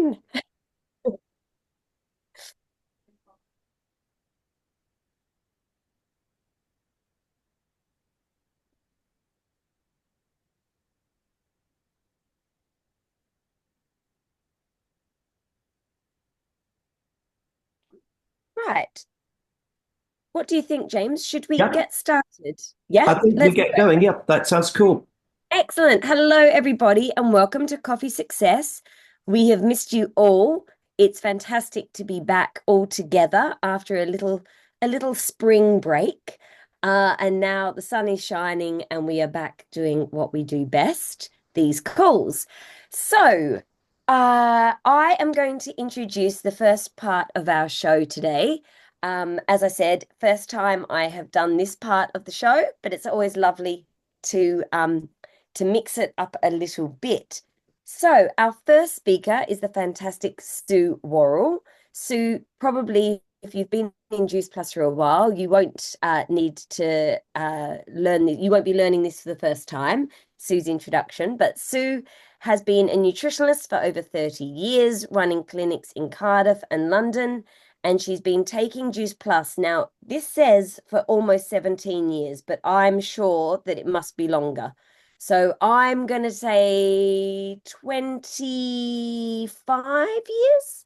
Erin. Right. What do you think, James? Should we Yeah, get started? Yeah, I think we let's get do it. going. Yeah, that sounds cool. Excellent. Hello, everybody, and welcome to Coffee Success. We have missed you all. It's fantastic to be back all together after a little spring break. And now the sun is shining and we are back doing what we do best, these calls. So, I am going to introduce the first part of our show today. As I said, first time I have done this part of the show, but it's always lovely to mix it up a little bit. So, our first speaker is the fantastic Sue Worrell. Sue, probably if you've been in Juice Plus for a while, you won't need to learn this. You won't be learning this for the first time, Sue's introduction. But Sue has been a nutritionist for over 30 years, running clinics in Cardiff and London. And she's been taking Juice Plus. Now, this says for almost 17 years, but I'm sure that it must be longer. So I'm going to say 25 years?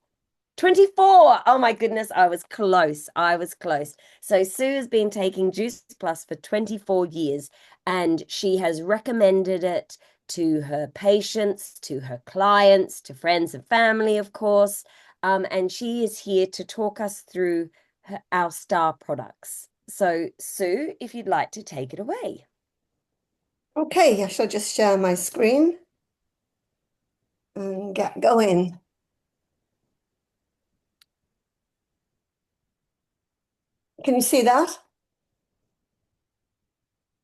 24. Oh my goodness, I was close. I was close. So Sue has been taking Juice Plus for 24 years and she has recommended it to her patients, to her clients, to friends and family, of course. And she is here to talk us through our star products. So, Sue, if you'd like to take it away. Okay, I shall just share my screen and get going. Can you see that?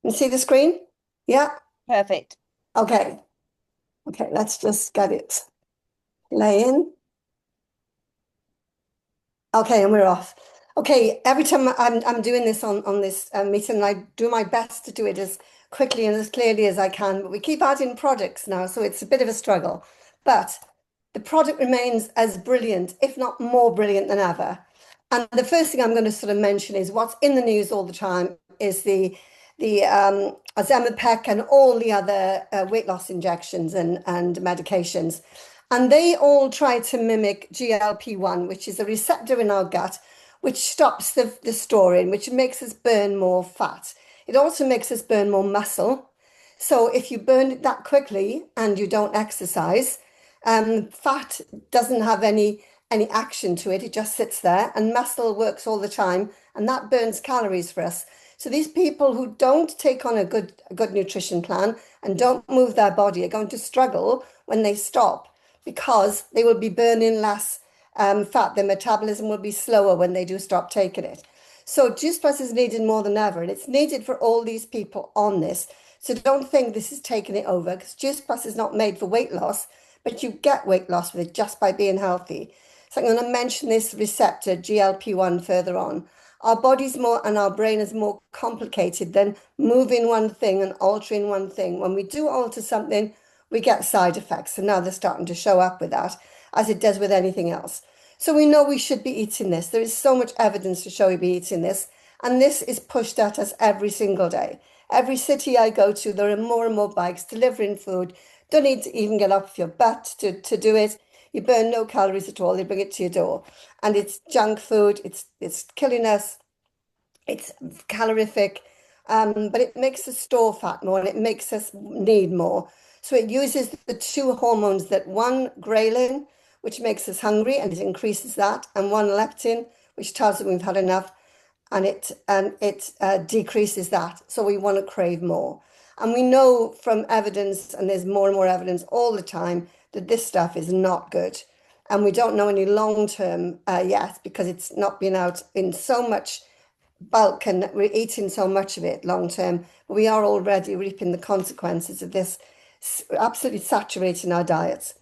Can you see the screen? Yeah. Perfect. Okay. Okay, let's just get it playing. Okay, and we're off. Okay, every time I'm doing this on this meeting, I do my best to do it as quickly and as clearly as I can, but we keep adding products now, so it's a bit of a struggle. But the product remains as brilliant, if not more brilliant than ever. And the first thing I'm going to sort of mention is what's in the news all the time is the Ozempic and all the other weight loss injections and medications. And they all try to mimic GLP-1, which is a receptor in our gut, which stops the storing, which makes us burn more fat. It also makes us burn more muscle. So if you burn it that quickly and you don't exercise, fat doesn't have any action to it. It just sits there, and muscle works all the time, and that burns calories for us. So these people who don't take on a good nutrition plan and don't move their body are going to struggle when they stop because they will be burning less fat. Their metabolism will be slower when they do stop taking it. So Juice Plus is needed more than ever, and it's needed for all these people on this. So don't think this is taking it over because Juice Plus is not made for weight loss, but you get weight loss with it just by being healthy. So I'm going to mention this receptor GLP-1 further on. Our body's more and our brain is more complicated than moving one thing and altering one thing. When we do alter something, we get side effects. And now they're starting to show up with that, as it does with anything else. So we know we should be eating this. There is so much evidence to show we be eating this. And this is pushed at us every single day. Every city I go to, there are more and more bikes delivering food. Don't need to even get off your butt to do it. You burn no calories at all. They bring it to your door. And it's junk food. It's killing us. It's calorific, but it makes us store fat more and it makes us need more. So it uses the two hormones that one ghrelin, which makes us hungry and it increases that, and one leptin, which tells us we've had enough, and it decreases that. So we want to crave more. And we know from evidence, and there's more and more evidence all the time, that this stuff is not good. And we don't know any long term yet because it's not been out in so much bulk and we're eating so much of it long term. But we are already reaping the consequences of this absolutely saturating our diets.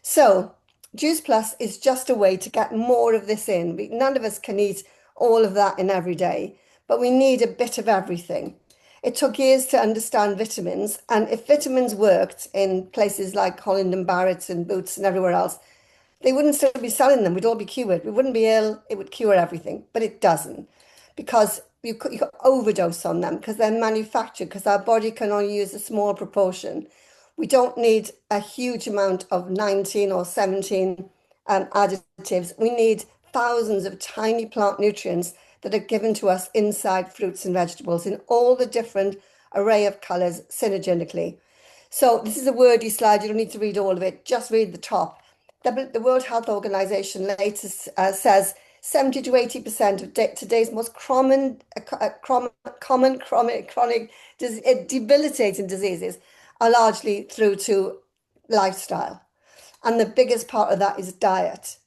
So, Juice Plus is just a way to get more of this in. None of us can eat all of that in every day, but we need a bit of everything. It took years to understand vitamins, and if vitamins worked in places like Holland and Barrett's and Boots and everywhere else, They wouldn't still be selling them. We'd all be cured. We wouldn't be ill. It would cure everything, but it doesn't because you could overdose on them because they're manufactured because our body can only use a small proportion. We don't need a huge amount of 19 or 17 additives. We need thousands of tiny plant nutrients that are given to us inside fruits and vegetables in all the different array of colors synergistically. So this is a wordy slide. You don't need to read all of it. Just read the top. The World Health Organization later says 70 to 80% of today's most common chronic debilitating diseases are largely through to lifestyle. And the biggest part of that is diet.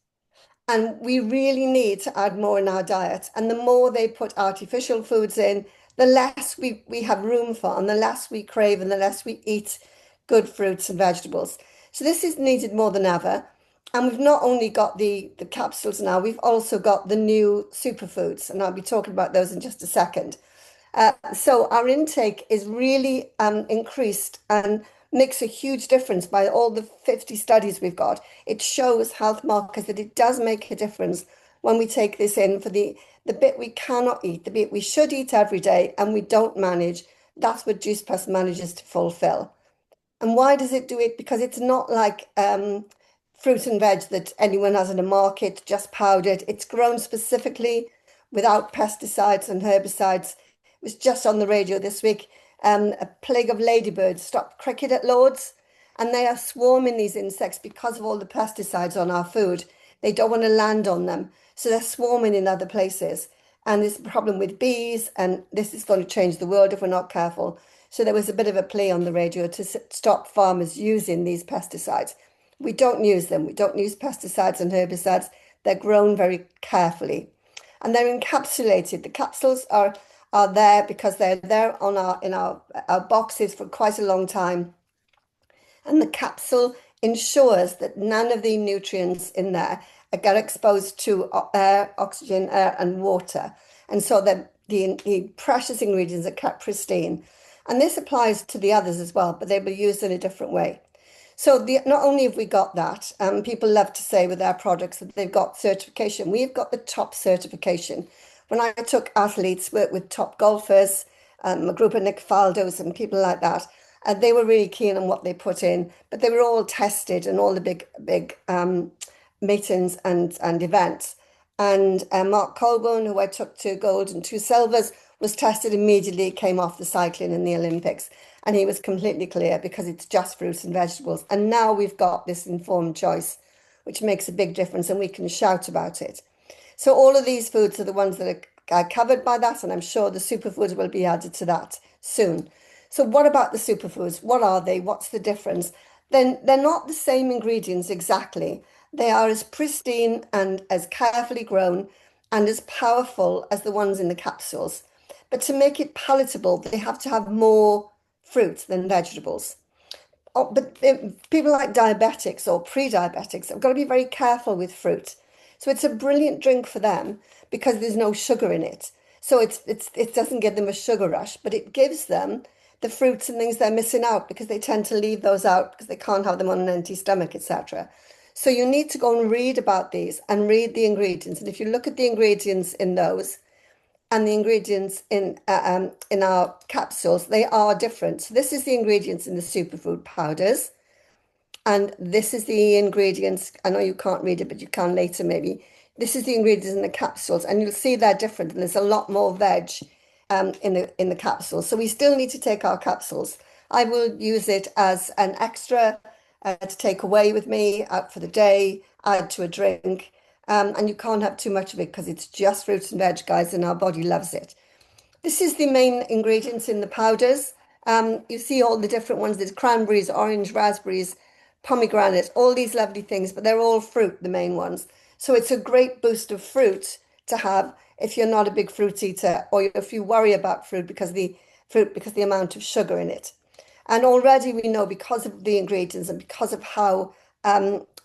And we really need to add more in our diet. And the more they put artificial foods in, the less we have room for, and the less we crave, and the less we eat good fruits and vegetables. So this is needed more than ever. And we've not only got the capsules now, we've also got the new superfoods. And I'll be talking about those in just a second. So our intake is really increased and makes a huge difference by all the 50 studies we've got. It shows health markers that it does make a difference when we take this in for the bit we cannot eat, the bit we should eat every day and we don't manage. That's what Juice Plus manages to fulfill. And why does it do it? Because it's not like fruit and veg that anyone has in a market, just powdered. It's grown specifically without pesticides and herbicides. It was just on the radio this week. A plague of ladybirds stopped cricket at Lord's, and they are swarming these insects because of all the pesticides on our food. They don't want to land on them, so they're swarming in other places. And there's a problem with bees, and this is going to change the world if we're not careful. So there was a bit of a plea on the radio to stop farmers using these pesticides. We don't use them. We don't use pesticides and herbicides. They're grown very carefully. And they're encapsulated. The capsules are there because they're there on our boxes for quite a long time. And the capsule ensures that none of the nutrients in there get exposed to air, oxygen, air, and water. And so that the precious ingredients are kept pristine. And this applies to the others as well, but they will be used in a different way. So not only have we got that, people love to say with our products that they've got certification. We've got the top certification. When I took athletes, worked with top golfers, a group of Nick Faldos and people like that, and they were really keen on what they put in, but they were all tested in all the big meetings and events. And Mark Colburn, who I took to gold and two silvers, was tested immediately, came off the cycling in the Olympics. And he was completely clear because it's just fruits and vegetables. And now we've got this informed choice, which makes a big difference and we can shout about it. So all of these foods are the ones that are covered by that. And I'm sure the superfoods will be added to that soon. So what about the superfoods? What are they? What's the difference? Then they're not the same ingredients exactly. They are as pristine and as carefully grown and as powerful as the ones in the capsules. But to make it palatable, they have to have more fruits than vegetables. Oh, but people like diabetics or pre-diabetics have got to be very careful with fruit. So it's a brilliant drink for them because there's no sugar in it. So it doesn't give them a sugar rush, but it gives them the fruits and things they're missing out because they tend to leave those out because they can't have them on an empty stomach, etc. So you need to go and read about these and read the ingredients. And if you look at the ingredients in those, and the ingredients in our capsules, they are different. So this is the ingredients in the superfood powders. And this is the ingredients. I know you can't read it, but you can later maybe. This is the ingredients in the capsules. And you'll see they're different. And there's a lot more veg in the capsules. So we still need to take our capsules. I will use it as an extra to take away with me out for the day, add to a drink. And you can't have too much of it because it's just fruits and veg, guys, and our body loves it. This is the main ingredients in the powders. You see all the different ones. There's cranberries, orange, raspberries, pomegranates, all these lovely things, but they're all fruit, the main ones. So it's a great boost of fruit to have if you're not a big fruit eater or if you worry about fruit because the amount of sugar in it. And already we know because of the ingredients and because of how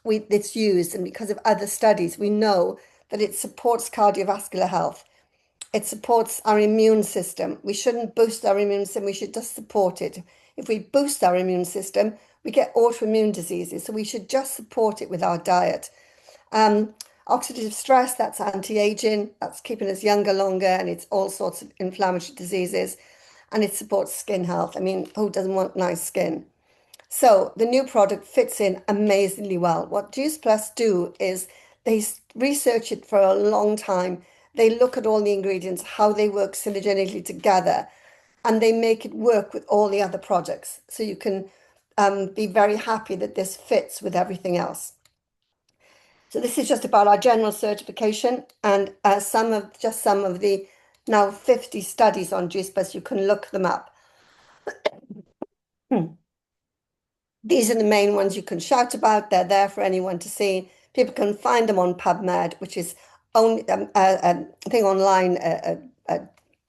it's used and because of other studies, we know that it supports cardiovascular health. It supports our immune system. We shouldn't boost our immune system. We should just support it. If we boost our immune system, we get autoimmune diseases. So we should just support it with our diet. Um, Oxidative stress, that's anti-aging, that's keeping us younger longer, and it's all sorts of inflammatory diseases, and it supports skin health. I mean, who doesn't want nice skin? So the new product fits in amazingly well. What Juice Plus do is research it for a long time. They look at all the ingredients, how they work synergistically together, and they make it work with all the other products. So you can be very happy that this fits with everything else. So this is just about our general certification and some of the now 50 studies on Juice Plus. You can look them up. Hmm. These are the main ones you can shout about. They're there for anyone to see. People can find them on PubMed, which is only a thing online, a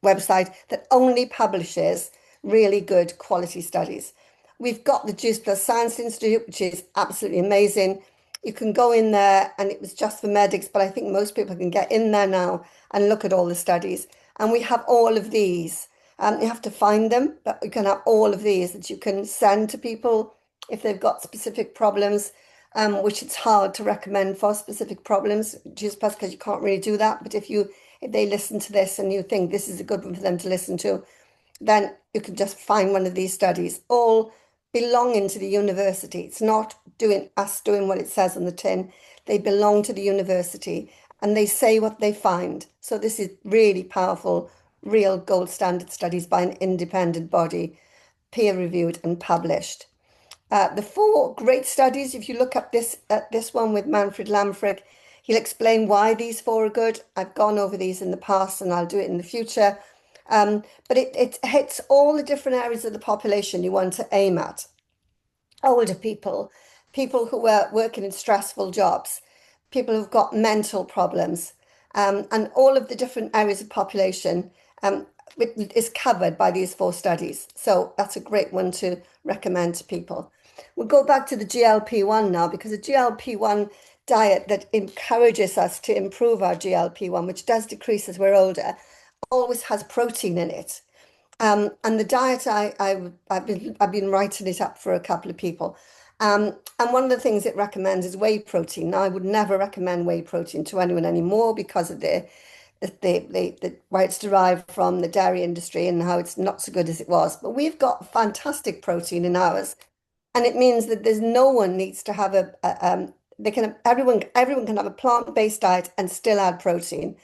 website that only publishes really good quality studies. We've got the Juice Plus Science Institute, which is absolutely amazing. You can go in there, and it was just for medics, but I think most people can get in there now and look at all the studies. And we have all of these. You have to find them, but you can have all of these that you can send to people if they've got specific problems, which it's hard to recommend for specific problems, just because you can't really do that. But if they listen to this and you think this is a good one for them to listen to, then you can just find one of these studies, all belonging to the university. It's not doing what it says on the tin. They belong to the university and they say what they find. So this is really powerful, real gold standard studies by an independent body, peer reviewed and published. The four great studies, if you look up this one with Manfred Lamfrick, he'll explain why these four are good. I've gone over these in the past and I'll do it in the future. But it hits all the different areas of the population you want to aim at. Older people, people who are working in stressful jobs, people who've got mental problems, and all of the different areas of population is covered by these four studies. So that's a great one to recommend to people. We'll go back to the GLP-1 now, because the GLP-1 diet that encourages us to improve our GLP-1, which does decrease as we're older, always has protein in it. And the diet, I've been writing it up for a couple of people. And one of the things it recommends is whey protein. Now, I would never recommend whey protein to anyone anymore because of where it's derived from, the dairy industry, and how it's not so good as it was. But we've got fantastic protein in ours, and it means that there's no one needs to have they can everyone can have a plant-based diet and still add protein.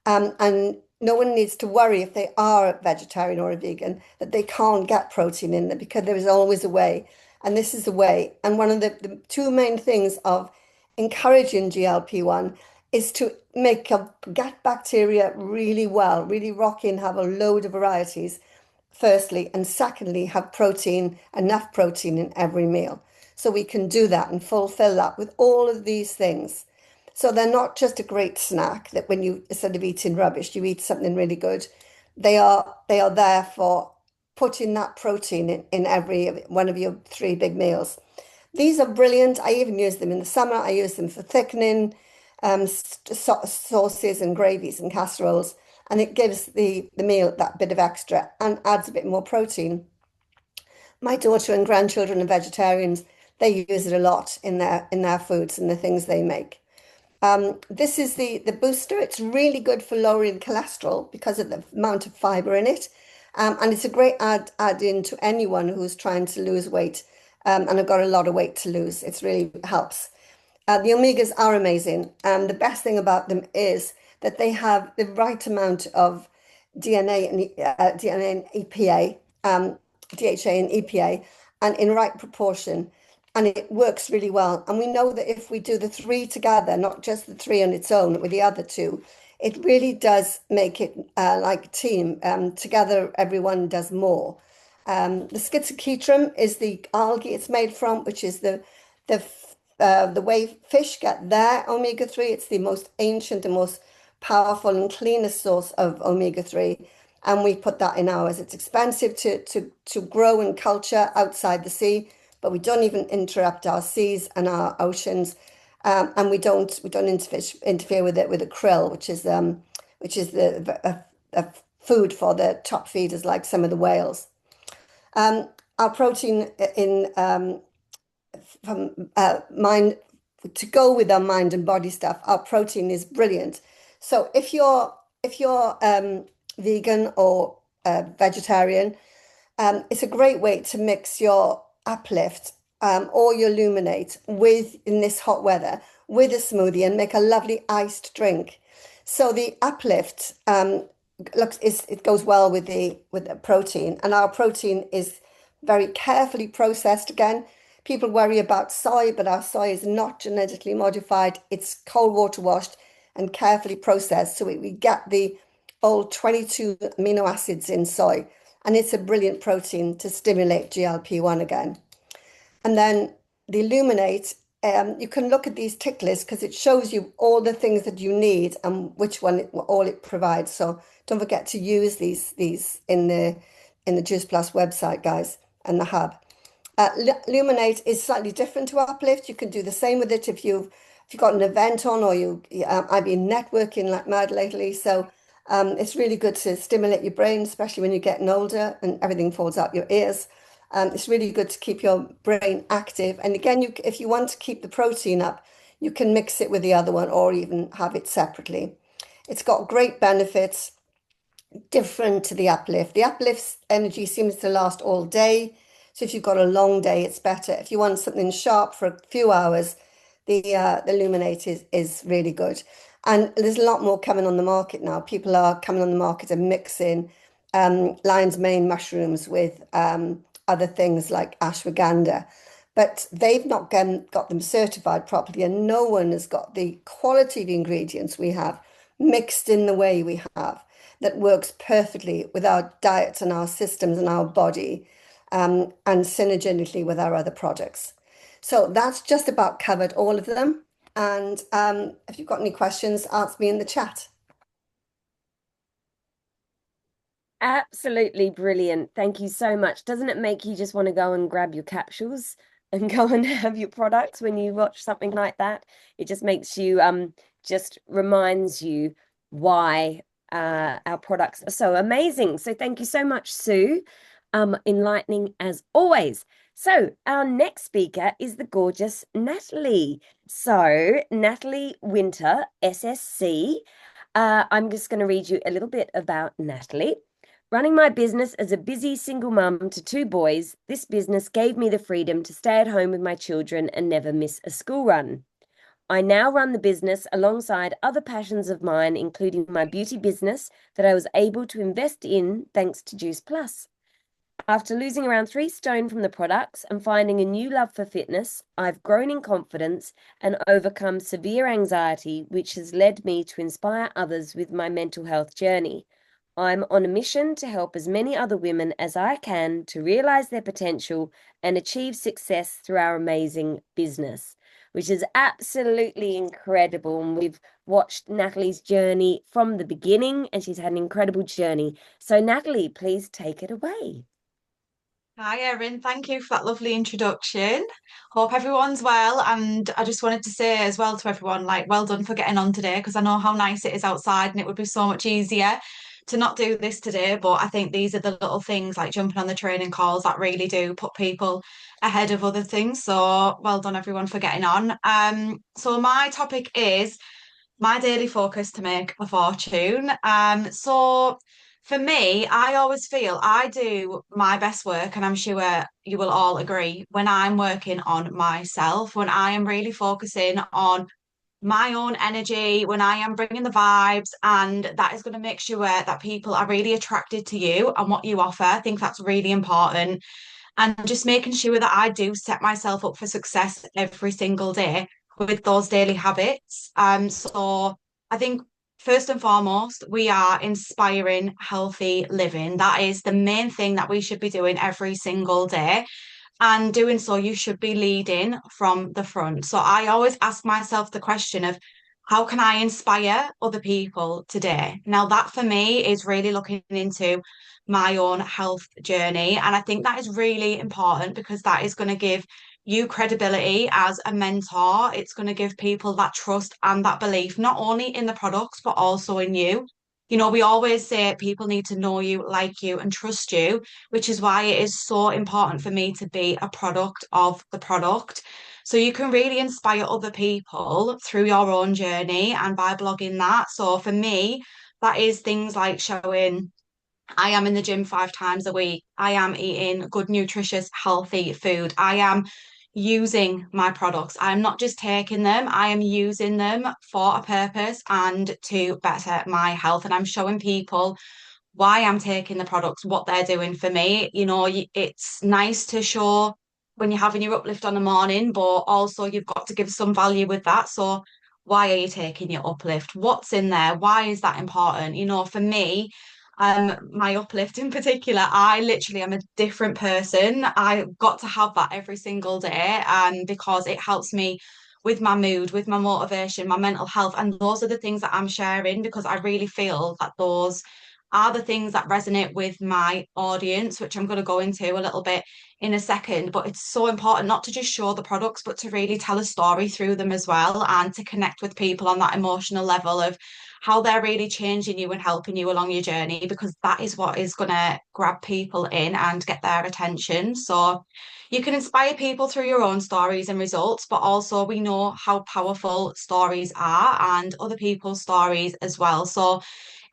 And no one needs to worry if they are a vegetarian or a vegan that they can't get protein in there, because there is always a way. And this is the way. And one of the two main things of encouraging GLP-1 is to make a gut bacteria really well, really rock in, have a load of varieties, firstly, and secondly, have protein, enough protein in every meal. So we can do that and fulfill that with all of these things. So they're not just a great snack that when you, instead of eating rubbish, you eat something really good. They are there for putting that protein in every one of your three big meals. These are brilliant. I even use them in the summer. I use them for thickening sauces and gravies and casseroles, and it gives the meal that bit of extra and adds a bit more protein. My daughter and grandchildren are vegetarians. They use it a lot in their foods and the things they make. This is the booster. It's really good for lowering cholesterol because of the amount of fiber in it. And it's a great add in to anyone who's trying to lose weight and have got a lot of weight to lose. It really helps. The omegas are amazing. The best thing about them is that they have the right amount of DNA and EPA, DHA and EPA, and in right proportion. And it works really well. And we know that if we do the three together, not just the three on its own with the other two, it really does make it like a team. Together, everyone does more. The schizochitrum is the algae it's made from, which is the the way fish get their omega-3. It's the most ancient and most powerful and cleanest source of omega-3. And we put that in ours. It's expensive to grow and culture outside the sea, but we don't even interrupt our seas and our oceans. And we don't interfere with it with a krill, which is a food for the top feeders like some of the whales. Our protein in from mine to go with our mind and body stuff, our protein is brilliant. So if you're vegan or vegetarian, it's a great way to mix your uplift or your luminate with in this hot weather with a smoothie and make a lovely iced drink. So the uplift looks is it goes well with the protein, and our protein is very carefully processed. Again, people worry about soy, but our soy is not genetically modified. It's cold water washed and carefully processed, so we get the all 22 amino acids in soy, and it's a brilliant protein to stimulate GLP-1 again. And then the Illuminate, you can look at these tick lists because it shows you all the things that you need and which one all it provides. So don't forget to use these in the Juice Plus website, guys, and the hub. Illuminate is slightly different to Uplift. You can do the same with it if you've got an event on or I've been networking like mad lately. So it's really good to stimulate your brain, especially when you're getting older and everything falls out your ears. It's really good to keep your brain active. And again, if you want to keep the protein up, you can mix it with the other one or even have it separately. It's got great benefits, different to the uplift. The uplift's energy seems to last all day. So if you've got a long day, it's better. If you want something sharp for a few hours, the Illuminate is really good. And there's a lot more coming on the market now. People are coming on the market and mixing lion's mane mushrooms with other things like ashwagandha. But they've not got them certified properly, and no one has got the quality of ingredients we have mixed in the way we have that works perfectly with our diets and our systems and our body and synergistically with our other products. So that's just about covered all of them. And if you've got any questions, ask me in the chat. Absolutely brilliant. Thank you so much. Doesn't it make you just want to go and grab your capsules and go and have your products when you watch something like that? It just makes you just reminds you why our products are so amazing. So thank you so much, Sue. Enlightening as always. So our next speaker is the gorgeous Natalie. So Natalie Winter, SSC. I'm just going to read you a little bit about Natalie. Running my business as a busy single mum to two boys, this business gave me the freedom to stay at home with my children and never miss a school run. I now run the business alongside other passions of mine, including my beauty business that I was able to invest in thanks to Juice Plus. After losing around 3 stone from the products and finding a new love for fitness, I've grown in confidence and overcome severe anxiety, which has led me to inspire others with my mental health journey. I'm on a mission to help as many other women as I can to realize their potential and achieve success through our amazing business, which is absolutely incredible. And we've watched Natalie's journey from the beginning, and she's had an incredible journey. So, Natalie, please take it away. Hi, Erin. Thank you for that lovely introduction. Hope everyone's well. And I just wanted to say as well to everyone, like, well done for getting on today, because I know how nice it is outside and it would be so much easier to not do this today. But I think these are the little things like jumping on the training calls that really do put people ahead of other things. So well done, everyone, for getting on. So my topic is my daily focus to make a fortune. So for me, I always feel I do my best work, and I'm sure you will all agree, when I'm working on myself, when I am really focusing on my own energy, when I am bringing the vibes, and that is going to make sure that people are really attracted to you and what you offer. I think that's really important. And just making sure that I do set myself up for success every single day with those daily habits. So I think first and foremost, we are inspiring healthy living. That is the main thing that we should be doing every single day. And doing so, you should be leading from the front. So I always ask myself the question of how can I inspire other people today? Now, that for me is really looking into my own health journey. And I think that is really important because that is going to give you credibility as a mentor. It's going to give people that trust and that belief, not only in the products, but also in you. You know, we always say people need to know you, like you, and trust you, which is why it is so important for me to be a product of the product. So you can really inspire other people through your own journey and by blogging that. So for me, that is things like showing I am in the gym 5 times a week. I am eating good, nutritious, healthy food. I am using my products. I'm not just taking them, I am using them for a purpose and to better my health. And I'm showing people why I'm taking the products, what they're doing for me. It's nice to show when you're having your uplift on the morning, but also you've got to give some value with that. So, why are you taking your uplift? What's in there? Why is that important? For me, my uplift in particular, I literally am a different person. I've got to have that every single day, because it helps me with my mood, with my motivation, my mental health. And those are the things that I'm sharing because I really feel that those are the things that resonate with my audience, which I'm going to go into a little bit in a second. But it's so important not to just show the products, but to really tell a story through them as well and to connect with people on that emotional level of how they're really changing you and helping you along your journey, because that is what is going to grab people in and get their attention. So you can inspire people through your own stories and results, but also we know how powerful stories are and other people's stories as well. So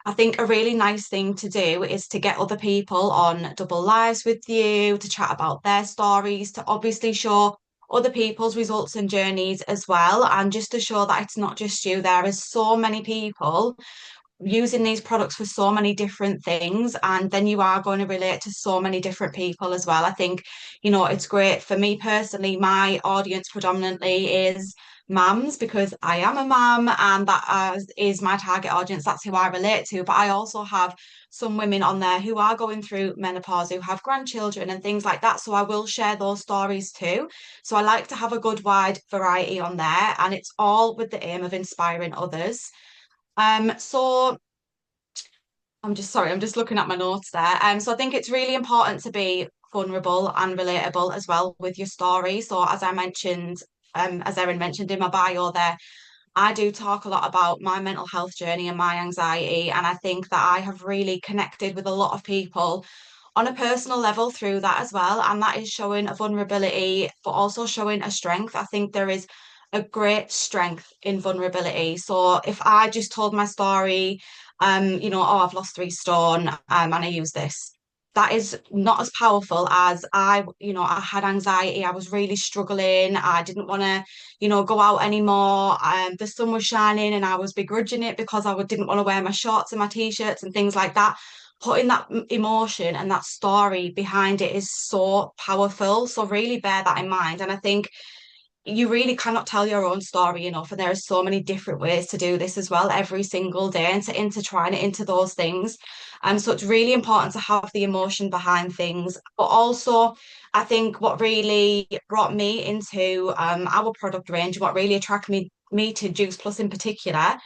I think a really nice thing to do is to get other people on double lives with you, to chat about their stories, to obviously show other people's results and journeys as well, and just to show that it's not just you. There is so many people using these products for so many different things, and then you are going to relate to so many different people as well. I think, it's great for me personally. My audience predominantly is mums because I am a mum, and that is my target audience. That's who I relate to. But I also have some women on there who are going through menopause, who have grandchildren and things like that. So I will share those stories too. So I like to have a good wide variety on there, and it's all with the aim of inspiring others. So I'm just looking at my notes there. So I think it's really important to be vulnerable and relatable as well with your story. So as I mentioned, as Erin mentioned in my bio there, I do talk a lot about my mental health journey and my anxiety. And I think that I have really connected with a lot of people on a personal level through that as well. And that is showing a vulnerability, but also showing a strength. I think there is a great strength in vulnerability. So if I just told my story, oh, I've lost 3 stone, and I use this. That is not as powerful as I had anxiety. I was really struggling. I didn't want to, go out anymore. The sun was shining and I was begrudging it because didn't want to wear my shorts and my t-shirts and things like that. Putting that emotion and that story behind it is so powerful. So really bear that in mind. And I think you really cannot tell your own story enough. And there are so many different ways to do this as well every single day and to intertwine it into those things. So it's really important to have the emotion behind things. But also, I think what really brought me into our product range, what really attracted me to Juice Plus in particular,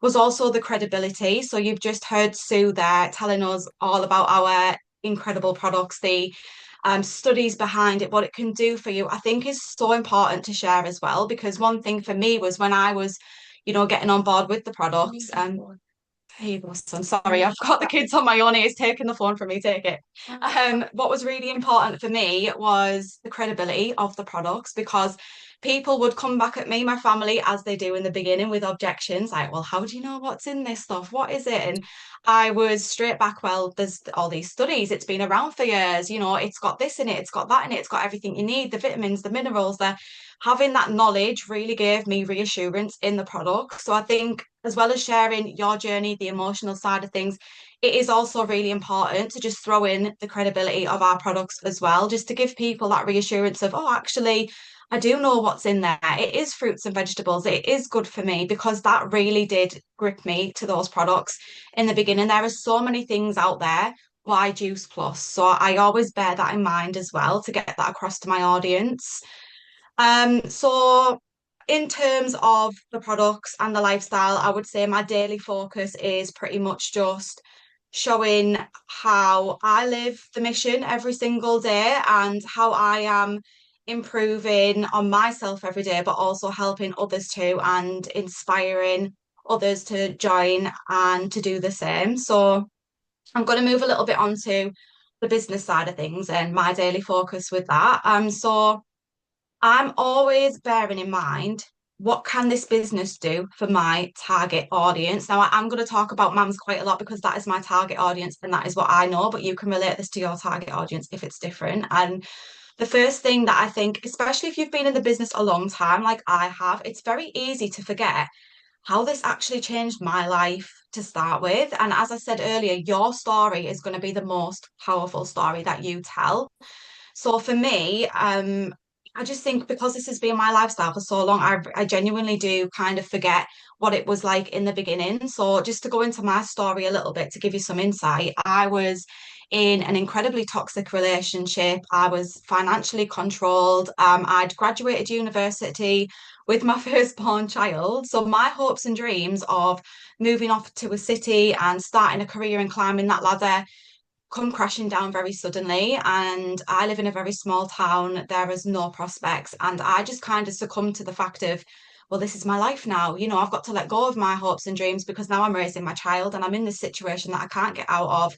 was also the credibility. So you've just heard Sue there telling us all about our incredible products, the studies behind it, what it can do for you, I think is so important to share as well. Because one thing for me was when I was, getting on board with the products, here you go, son. Sorry, I've got the kids on my own ears taking the phone from me. Take it. What was really important for me was the credibility of the products, because people would come back at me, my family, as they do in the beginning, with objections like, well, how do you know what's in this stuff? What is it? And I was straight back, well, there's all these studies. It's been around for years. It's got this in it. It's got that in it. It's got everything you need, the vitamins, the minerals, having that knowledge really gave me reassurance in the product. So I think as well as sharing your journey, the emotional side of things, it is also really important to just throw in the credibility of our products as well, just to give people that reassurance of, oh, actually, I do know what's in there. It is fruits and vegetables. It is good for me, because that really did grip me to those products in the beginning. There are so many things out there. Why Juice Plus? So I always bear that in mind as well to get that across to my audience. So in terms of the products and the lifestyle, I would say my daily focus is pretty much just showing how I live the mission every single day and how I am improving on myself every day, but also helping others too and inspiring others to join and to do the same. So I'm going to move a little bit onto the business side of things and my daily focus with that. So I'm always bearing in mind, what can this business do for my target audience? Now, I'm going to talk about mums quite a lot because that is my target audience and that is what I know, but you can relate this to your target audience if it's different. And the first thing that I think, especially if you've been in the business a long time, like I have, it's very easy to forget how this actually changed my life to start with. And as I said earlier, your story is going to be the most powerful story that you tell. So for me, I just think because this has been my lifestyle for so long, I genuinely do kind of forget what it was like in the beginning. So just to go into my story a little bit to give you some insight, I was in an incredibly toxic relationship. I was financially controlled. I'd graduated university with my firstborn child. So my hopes and dreams of moving off to a city and starting a career and climbing that ladder come crashing down very suddenly. And I live in a very small town. There is no prospects. And I just kind of succumbed to the fact of, well, this is my life now. You know, I've got to let go of my hopes and dreams because now I'm raising my child and I'm in this situation that I can't get out of.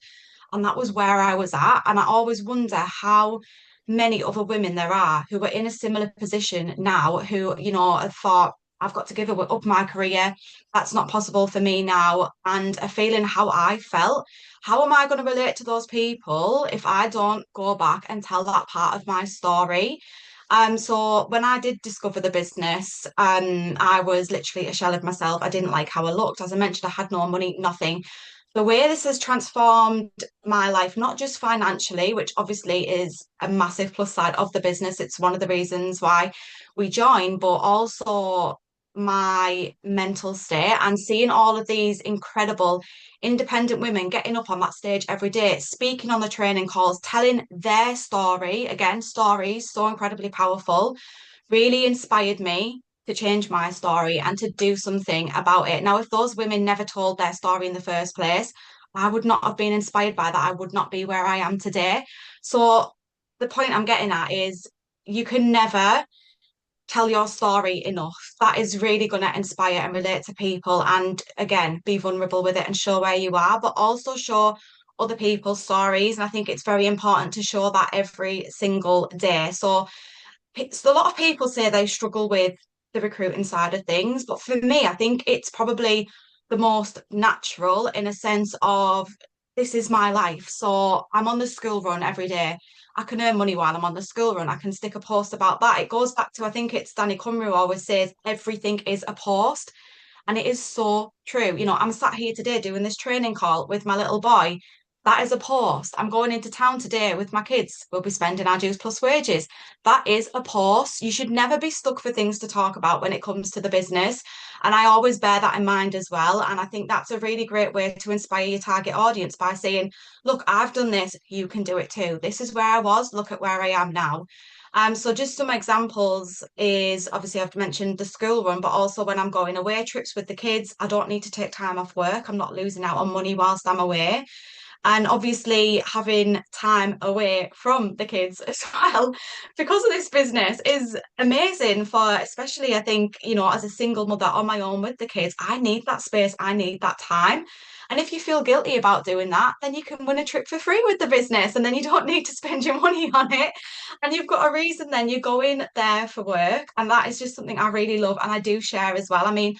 And that was where I was at. And I always wonder how many other women there are who are in a similar position now who, you know, have thought, I've got to give up my career. That's not possible for me now. And a feeling how I felt. How am I going to relate to those people if I don't go back and tell that part of my story? So when I did discover the business, I was literally a shell of myself. I didn't like how I looked. As I mentioned, I had no money, nothing. The way this has transformed my life, not just financially, which obviously is a massive plus side of the business. It's one of the reasons why we joined, but also my mental state and seeing all of these incredible independent women getting up on that stage every day, speaking on the training calls, telling their story. Again, stories so incredibly powerful, really inspired me to change my story and to do something about it. Now, if those women never told their story in the first place, I would not have been inspired by that. I would not be where I am today. So the point I'm getting at is you can never tell your story enough. That is really going to inspire and relate to people. And again, be vulnerable with it and show where you are, but also show other people's stories. And I think it's very important to show that every single day. So a lot of people say they struggle with the recruiting side of things, but for me, I think it's probably the most natural in a sense of this is my life. So I'm on the school run every day. I can earn money while I'm on the school run. I can stick a post about that. It goes back to, I think it's Danny Cumru always says, everything is a post. And it is so true. You know, I'm sat here today doing this training call with my little boy. That is a post. I'm going into town today with my kids. We'll be spending our dues plus wages. That is a post. You should never be stuck for things to talk about when it comes to the business. And I always bear that in mind as well. And I think that's a really great way to inspire your target audience by saying, look, I've done this. You can do it too. This is where I was. Look at where I am now. So just some examples is obviously I've mentioned the school run, but also when I'm going away trips with the kids, I don't need to take time off work. I'm not losing out on money whilst I'm away. And obviously, having time away from the kids as well, because of this business, is amazing for, especially, I think, you know, as a single mother on my own with the kids, I need that space, I need that time. And if you feel guilty about doing that, then you can win a trip for free with the business and then you don't need to spend your money on it. And you've got a reason then you're going there for work. And that is just something I really love and I do share as well. I mean,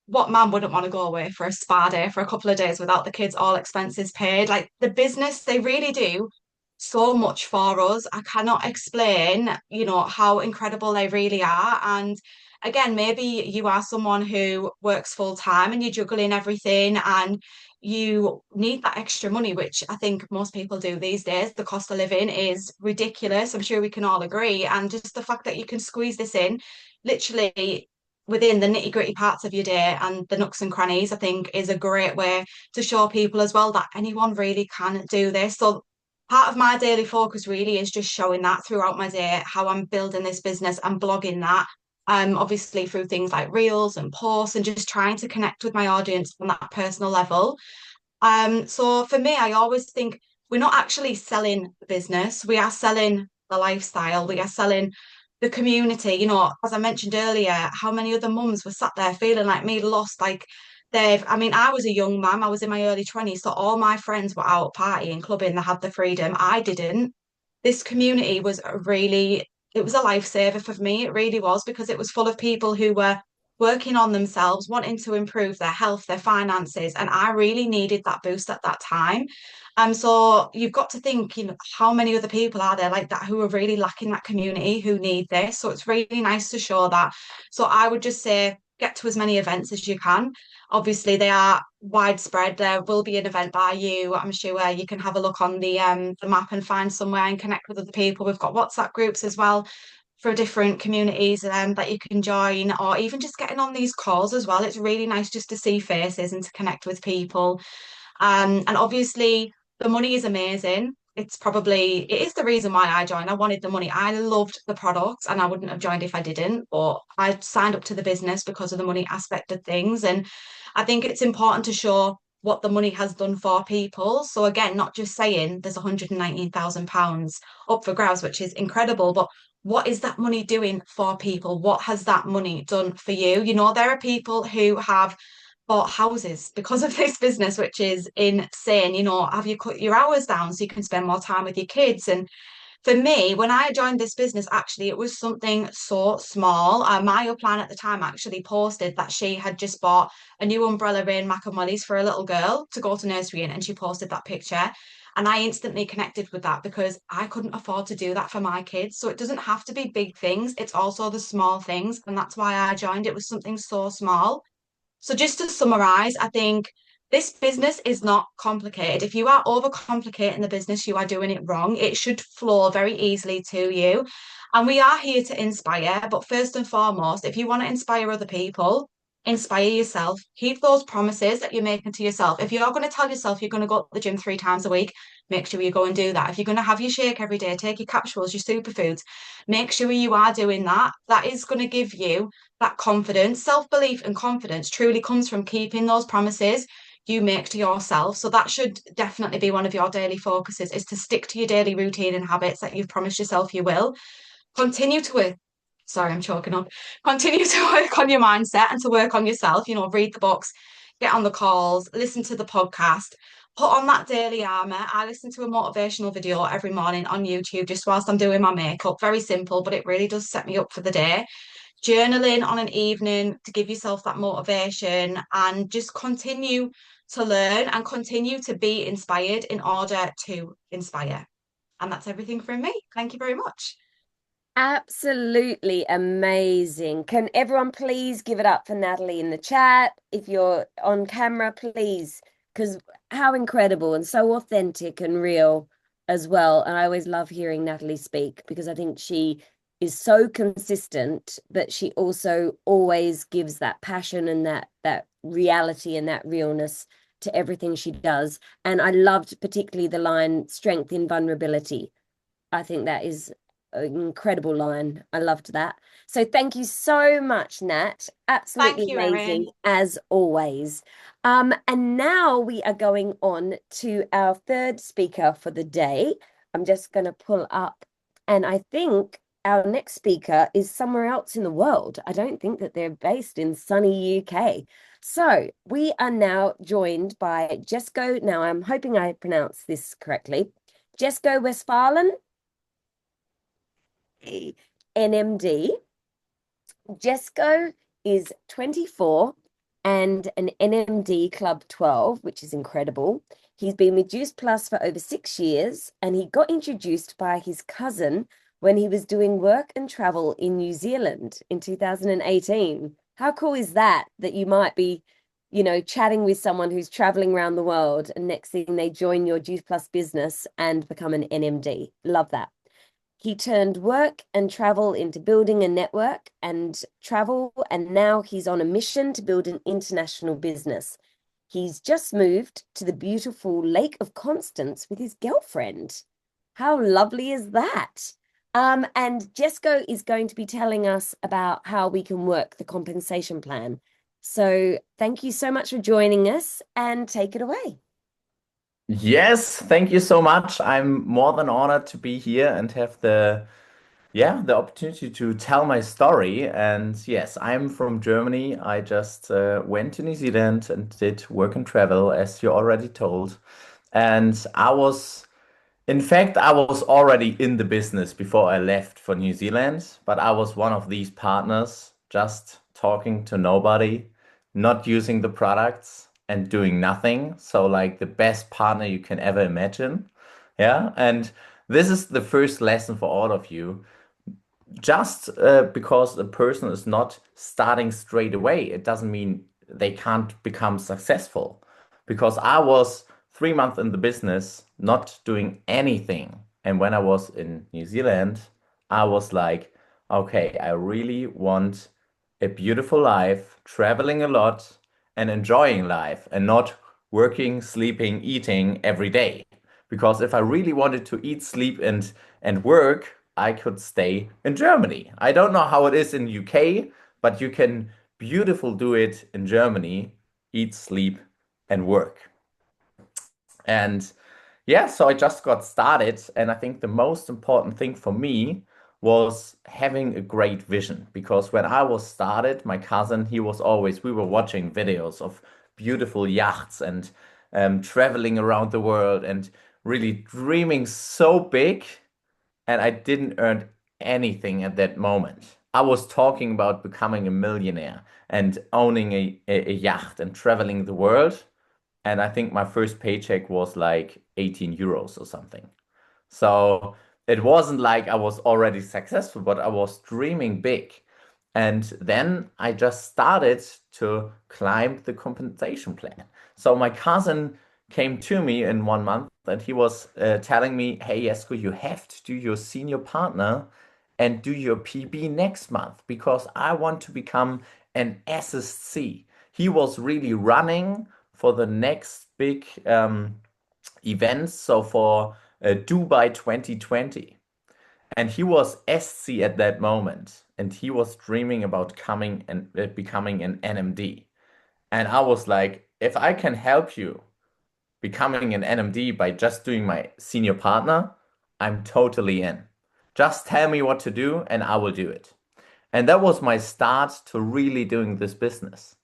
what man wouldn't want to go away for a spa day for a couple of days without the kids, all expenses paid? Like the business, they really do so much for us. I cannot explain, you know, how incredible they really are. And again, maybe you are someone who works full time and you're juggling everything and you need that extra money, which I think most people do these days. The cost of living is ridiculous. I'm sure we can all agree. And just the fact that you can squeeze this in literally within the nitty-gritty parts of your day and the nooks and crannies, I think is a great way to show people as well that anyone really can do this. So part of my daily focus really is just showing that throughout my day, how I'm building this business and blogging that. Obviously through things like reels and posts and just trying to connect with my audience on that personal level. So for me, I always think we're not actually selling the business, we are selling the lifestyle, we are selling the community. You know, as I mentioned earlier, how many other mums were sat there feeling like me, lost, like I mean, I was a young mum, I was in my early 20s, so all my friends were out partying, clubbing, they had the freedom. I didn't. This community was really it was a lifesaver for me. It really was, because it was full of people who were working on themselves, wanting to improve their health, their finances, and I really needed that boost at that time. And so you've got to think, how many other people are there like that who are really lacking that community, who need this? So it's really nice to show that. So I would just say get to as many events as you can. Obviously, they are widespread. There will be an event by you, I'm sure, where you can have a look on the map and find somewhere and connect with other people. We've got WhatsApp groups as well for different communities that you can join, or even just getting on these calls as well. It's really nice just to see faces and to connect with people. And obviously, the money is amazing. It is the reason why I joined. I wanted the money. I loved the products and I wouldn't have joined if I didn't, but I signed up to the business because of the money aspect of things. And I think it's important to show what the money has done for people. So again, not just saying there's £119,000 up for grabs, which is incredible, but what is that money doing for people? What has that money done for you? There are people who have bought houses because of this business, which is insane. Have you cut your hours down so you can spend more time with your kids? And for me, when I joined this business, actually, it was something so small. My upline at the time actually posted that she had just bought a new umbrella in Mac and Molly's for a little girl to go to nursery in, and she posted that picture. And I instantly connected with that because I couldn't afford to do that for my kids. So it doesn't have to be big things, it's also the small things. And that's why I joined. It was something so small. So just to summarize, I think this business is not complicated. If you are overcomplicating the business, you are doing it wrong. It should flow very easily to you. And we are here to inspire, but first and foremost, if you want to inspire other people, inspire yourself. Keep those promises that you're making to yourself. If you're going to tell yourself you're going to go to the gym 3 times a week, make sure you go and do that. If you're going to have your shake every day, take your capsules, your superfoods, make sure you are doing that. That is going to give you that confidence. Self-belief and confidence truly comes from keeping those promises you make to yourself. So that should definitely be one of your daily focuses, is to stick to your daily routine and habits that you've promised yourself you will. Continue to work. Sorry, I'm choking up. Continue to work on your mindset and to work on yourself. Read the books, get on the calls, listen to the podcast, put on that daily armor. I listen to a motivational video every morning on YouTube just whilst I'm doing my makeup. Very simple, but it really does set me up for the day. Journaling on an evening to give yourself that motivation, and just continue to learn and continue to be inspired in order to inspire. And that's everything from me. Thank you very much. Absolutely amazing. Can everyone please give it up for Natalie in the chat? If you're on camera, please, because how incredible and so authentic and real as well. And I always love hearing Natalie speak because I think she is so consistent, but she also always gives that passion and that reality and that realness to everything she does. And I loved particularly the line strength in vulnerability. I think that is an incredible line. I loved that. So thank you so much, Nat. Absolutely Thank you, amazing Erin. as always. And now we are going on to our third speaker for the day. I'm just going to pull up, and I think our next speaker is somewhere else in the world. I don't think that they're based in sunny UK. So we are now joined by Jesko. Now I'm hoping I pronounced this correctly. Jesko Westphalen, NMD. Jesko is 24 and an NMD Club 12, which is incredible. He's been with Juice Plus for over 6 years, and he got introduced by his cousin when he was doing work and travel in New Zealand in 2018. How cool is that? That you might be, chatting with someone who's traveling around the world, and next thing they join your Juice Plus business and become an NMD. Love that. He turned work and travel into building a network and travel, and now he's on a mission to build an international business. He's just moved to the beautiful Lake of Constance with his girlfriend. How lovely is that? And Jesko is going to be telling us about how we can work the compensation plan. So thank you so much for joining us, and take it away. Yes, thank you so much. I'm more than honored to be here and have the opportunity to tell my story. And yes, I'm from Germany. I just went to New Zealand and did work and travel, as you already told. And I was In fact, I was already in the business before I left for New Zealand, but I was one of these partners just talking to nobody, not using the products and doing nothing. So, like the best partner you can ever imagine. Yeah. And this is the first lesson for all of you. Just because a person is not starting straight away, it doesn't mean they can't become successful. Because I was 3 months in the business, not doing anything. And when I was in New Zealand, I was like, okay, I really want a beautiful life, traveling a lot and enjoying life and not working, sleeping, eating every day. Because if I really wanted to eat, sleep, and work, I could stay in Germany. I don't know how it is in UK, but you can beautiful do it in Germany, eat, sleep, and work. And yeah, so I just got started, and I think the most important thing for me was having a great vision. Because when I was started, my cousin, we were watching videos of beautiful yachts and traveling around the world and really dreaming so big, and I didn't earn anything at that moment. I was talking about becoming a millionaire and owning a yacht and traveling the world. And I think my first paycheck was like 18 euros or something. So it wasn't like I was already successful, but I was dreaming big. And then I just started to climb the compensation plan. So my cousin came to me in 1 month and he was telling me, hey, Jesko, you have to do your senior partner and do your PB next month because I want to become an SSC. He was really running for the next big events, so for Dubai 2020. And he was SC at that moment, and he was dreaming about coming and becoming an NMD. And I was like, if I can help you becoming an NMD by just doing my senior partner, I'm totally in. Just tell me what to do, and I will do it. And that was my start to really doing this business.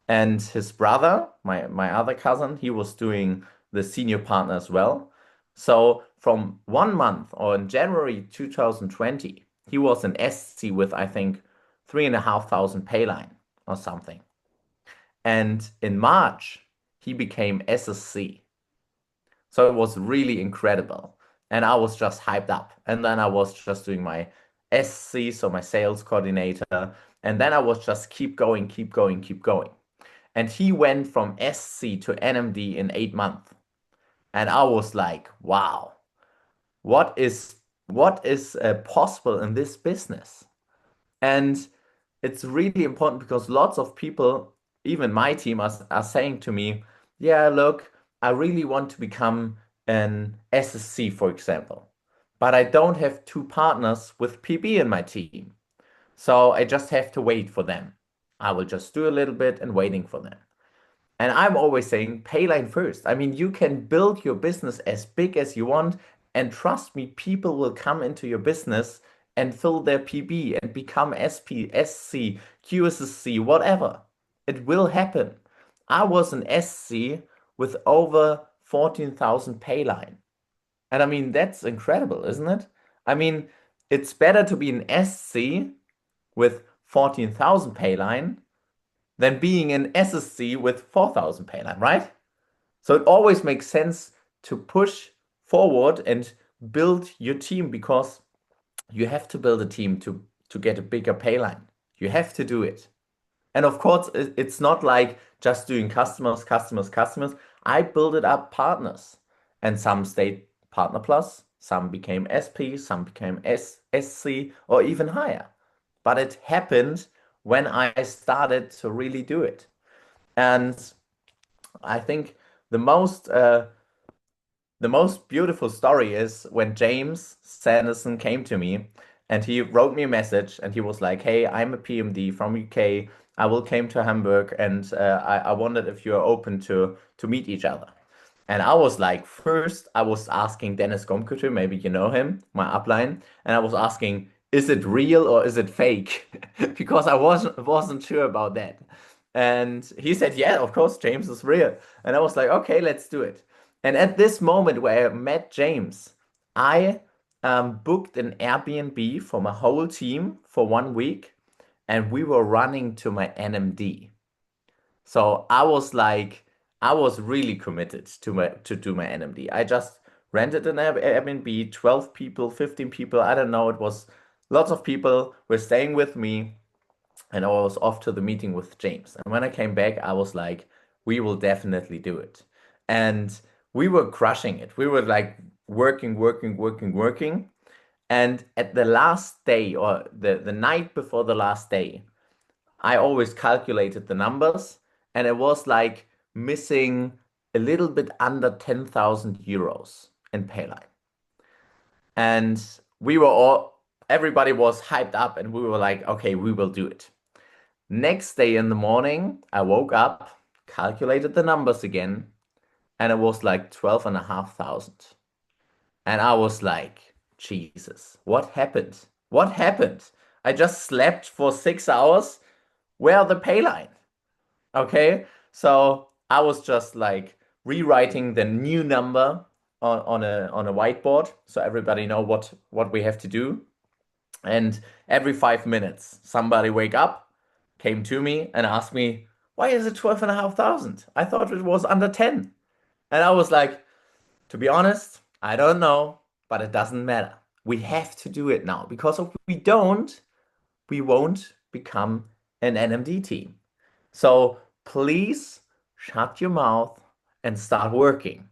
And his brother, my other cousin, he was doing the senior partner as well. So from 1 month or in January 2020, he was an SC with I think 3,500 pay line or something. And in March, he became SSC. So it was really incredible. And I was just hyped up. And then I was just doing my SC, so my sales coordinator. And then I was just keep going, keep going, keep going. And he went from SC to NMD in 8 months. And I was like, wow, what is possible in this business? And it's really important because lots of people, even my team, are saying to me, yeah, look, I really want to become an SSC, for example, but I don't have two partners with PB in my team. So I just have to wait for them. I will just do a little bit and waiting for them. And I'm always saying pay line first. I mean, you can build your business as big as you want, and trust me, people will come into your business and fill their PB and become SP, SC, QSSC, whatever. It will happen. I was an SC with over 14,000 pay line. And I mean, that's incredible, isn't it? I mean, it's better to be an SC with 14,000 pay line than being an SSC with 4,000 pay line, right? So it always makes sense to push forward and build your team because you have to build a team to get a bigger pay line. You have to do it. And of course, it's not like just doing customers, customers, customers. I built it up partners, and some stayed partner plus, some became SP, some became SC, or even higher. But it happened when I started to really do it. And I think the most uh, the most beautiful story is when James Sanderson came to me and he wrote me a message and he was like, "Hey, I'm a PMD from UK. I will came to Hamburg and I wondered if you are open to meet each other." And I was like, first, I was asking Dennis Gomkutu, maybe you know him, my upline, and I was asking, is it real or is it fake? Because I wasn't sure about that. And he said, yeah, of course, James is real. And I was like, okay, let's do it. And at this moment where I met James, I booked an Airbnb for my whole team for 1 week, and we were running to my NMD. So I was really committed to do my NMD. I just rented an Airbnb, 12 people, 15 people, I don't know. It was lots of people were staying with me, and I was off to the meeting with James. And when I came back, I was like, we will definitely do it. And we were crushing it. We were like working, working, working, working. And at the last day, or the night before the last day, I always calculated the numbers, and it was like missing a little bit under 10,000 euros in Payline. And everybody was hyped up, and we were like, okay, we will do it. Next day in the morning, I woke up, calculated the numbers again, and it was like 12,500. And I was like, Jesus, what happened? What happened? I just slept for 6 hours. Where are the pay line? Okay, so I was just like rewriting the new number on a whiteboard so everybody know what we have to do. And every 5 minutes, somebody wake up, came to me and asked me, why is it 12,500? I thought it was under 10. And I was like, to be honest, I don't know, but it doesn't matter. We have to do it now because if we don't, we won't become an NMD team. So please shut your mouth and start working.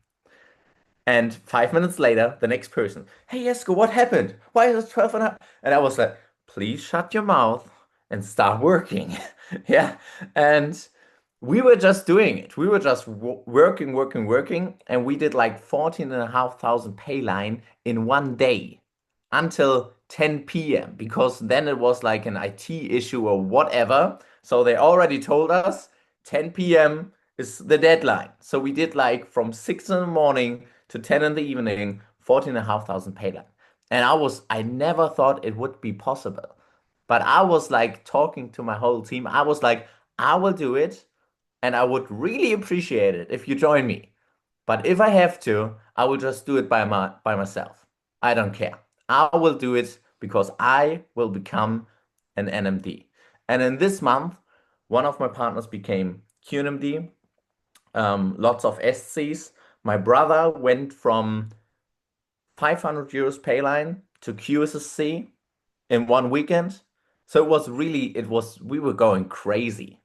And 5 minutes later, the next person, hey, Jesko, what happened? Why is it 12 and a half? And I was like, please shut your mouth and start working. Yeah. And we were just doing it. We were just working, working, working. And we did like 14,500 pay line in 1 day until 10 p.m. because then it was like an IT issue or whatever. So they already told us 10 p.m. is the deadline. So we did like from 6 in the morning to 10 in the evening, 14,500 pay line. And I never thought it would be possible. But I was like talking to my whole team. I was like, I will do it. And I would really appreciate it if you join me. But if I have to, I will just do it by myself. I don't care. I will do it because I will become an NMD. And in this month, one of my partners became QNMD, lots of SCs. My brother went from 500 euros payline to QSSC in 1 weekend. So we were going crazy.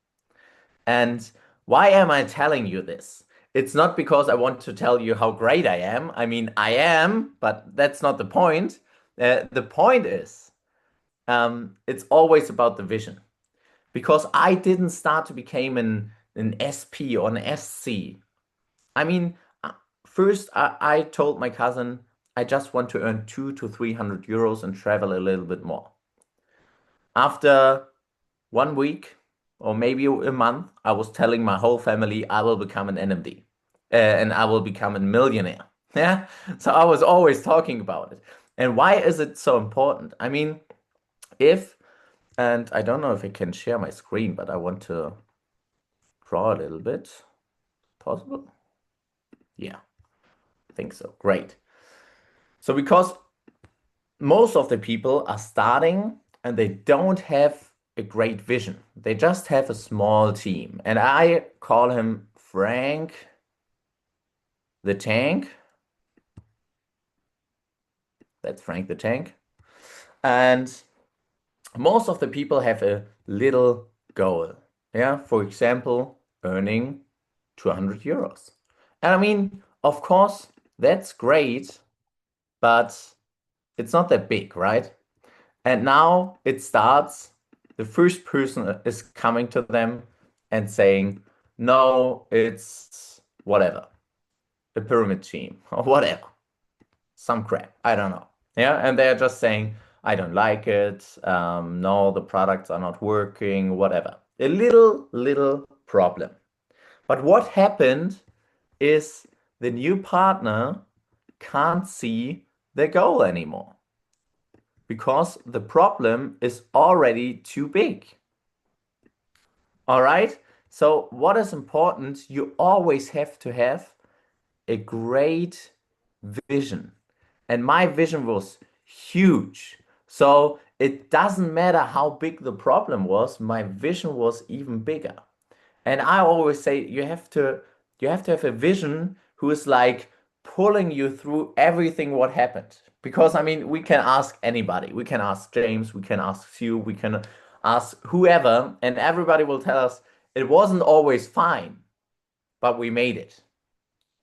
And why am I telling you this? It's not because I want to tell you how great I am. I mean, I am, but that's not the point. The point is, it's always about the vision. Because I didn't start to become an SP or an SC. I mean, first I told my cousin I just want to earn 200 to 300 euros and travel a little bit more. After 1 week or maybe a month, I was telling my whole family I will become an NMD and I will become a millionaire. Yeah. So I was always talking about it. And why is it so important? I mean, and I don't know if I can share my screen, but I want to draw a little bit. Possible? Yeah, I think so. Great. So because most of the people are starting and they don't have a great vision. They just have a small team. And I call him Frank the Tank. That's Frank the Tank. And most of the people have a little goal. Yeah, for example, earning 200 euros. And I mean, of course, that's great, but it's not that big, right? And now it starts. The first person is coming to them and saying, no, it's whatever, a pyramid scheme or whatever, some crap. I don't know. Yeah. And they're just saying, I don't like it. No, the products are not working, whatever. A little problem. But what happened is the new partner can't see the goal anymore because the problem is already too big. All right. So what is important? You always have to have a great vision. And my vision was huge. So it doesn't matter how big the problem was, my vision was even bigger. And I always say you have to have a vision who is like pulling you through everything what happened. Because I mean, we can ask anybody. We can ask James, we can ask Sue, we can ask whoever, and everybody will tell us it wasn't always fine, but we made it.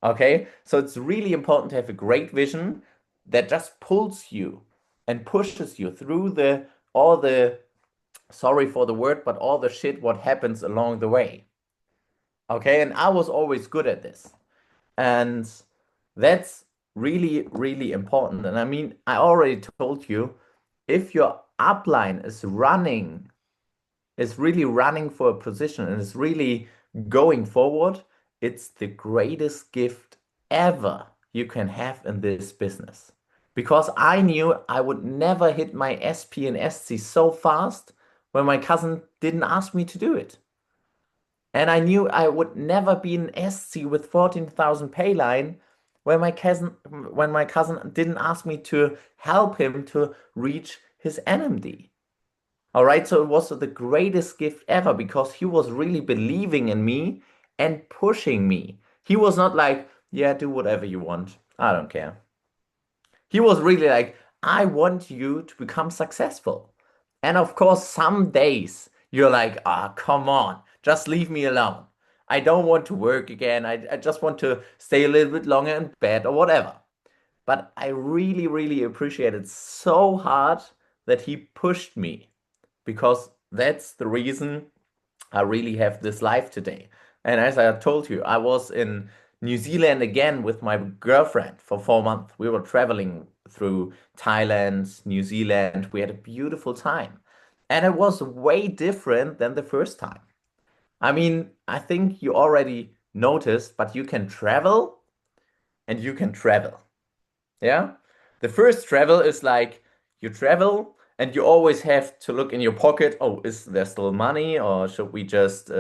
Okay? So it's really important to have a great vision that just pulls you and pushes you through the all the sorry for the word, but all the shit what happens along the way. Okay, and I was always good at this. And that's really, really important. And I mean, I already told you, if your upline is really running for a position and is really going forward, it's the greatest gift ever you can have in this business. Because I knew I would never hit my SP and SC so fast when my cousin didn't ask me to do it. And I knew I would never be an SC with 14,000 pay line when my cousin didn't ask me to help him to reach his NMD. All right, so it was the greatest gift ever because he was really believing in me and pushing me. He was not like, yeah, do whatever you want. I don't care. He was really like, I want you to become successful. And of course, some days you're like, ah, come on, just leave me alone. I don't want to work again. I just want to stay a little bit longer in bed or whatever. But I really, really appreciate it so hard that he pushed me because that's the reason I really have this life today. And as I told you, I was in New Zealand again with my girlfriend for 4 months. We were traveling through Thailand, New Zealand. We had a beautiful time. And it was way different than the first time. I mean, I think you already noticed, but you can travel and you can travel. Yeah. The first travel is like you travel and you always have to look in your pocket. Oh, is there still money or should we just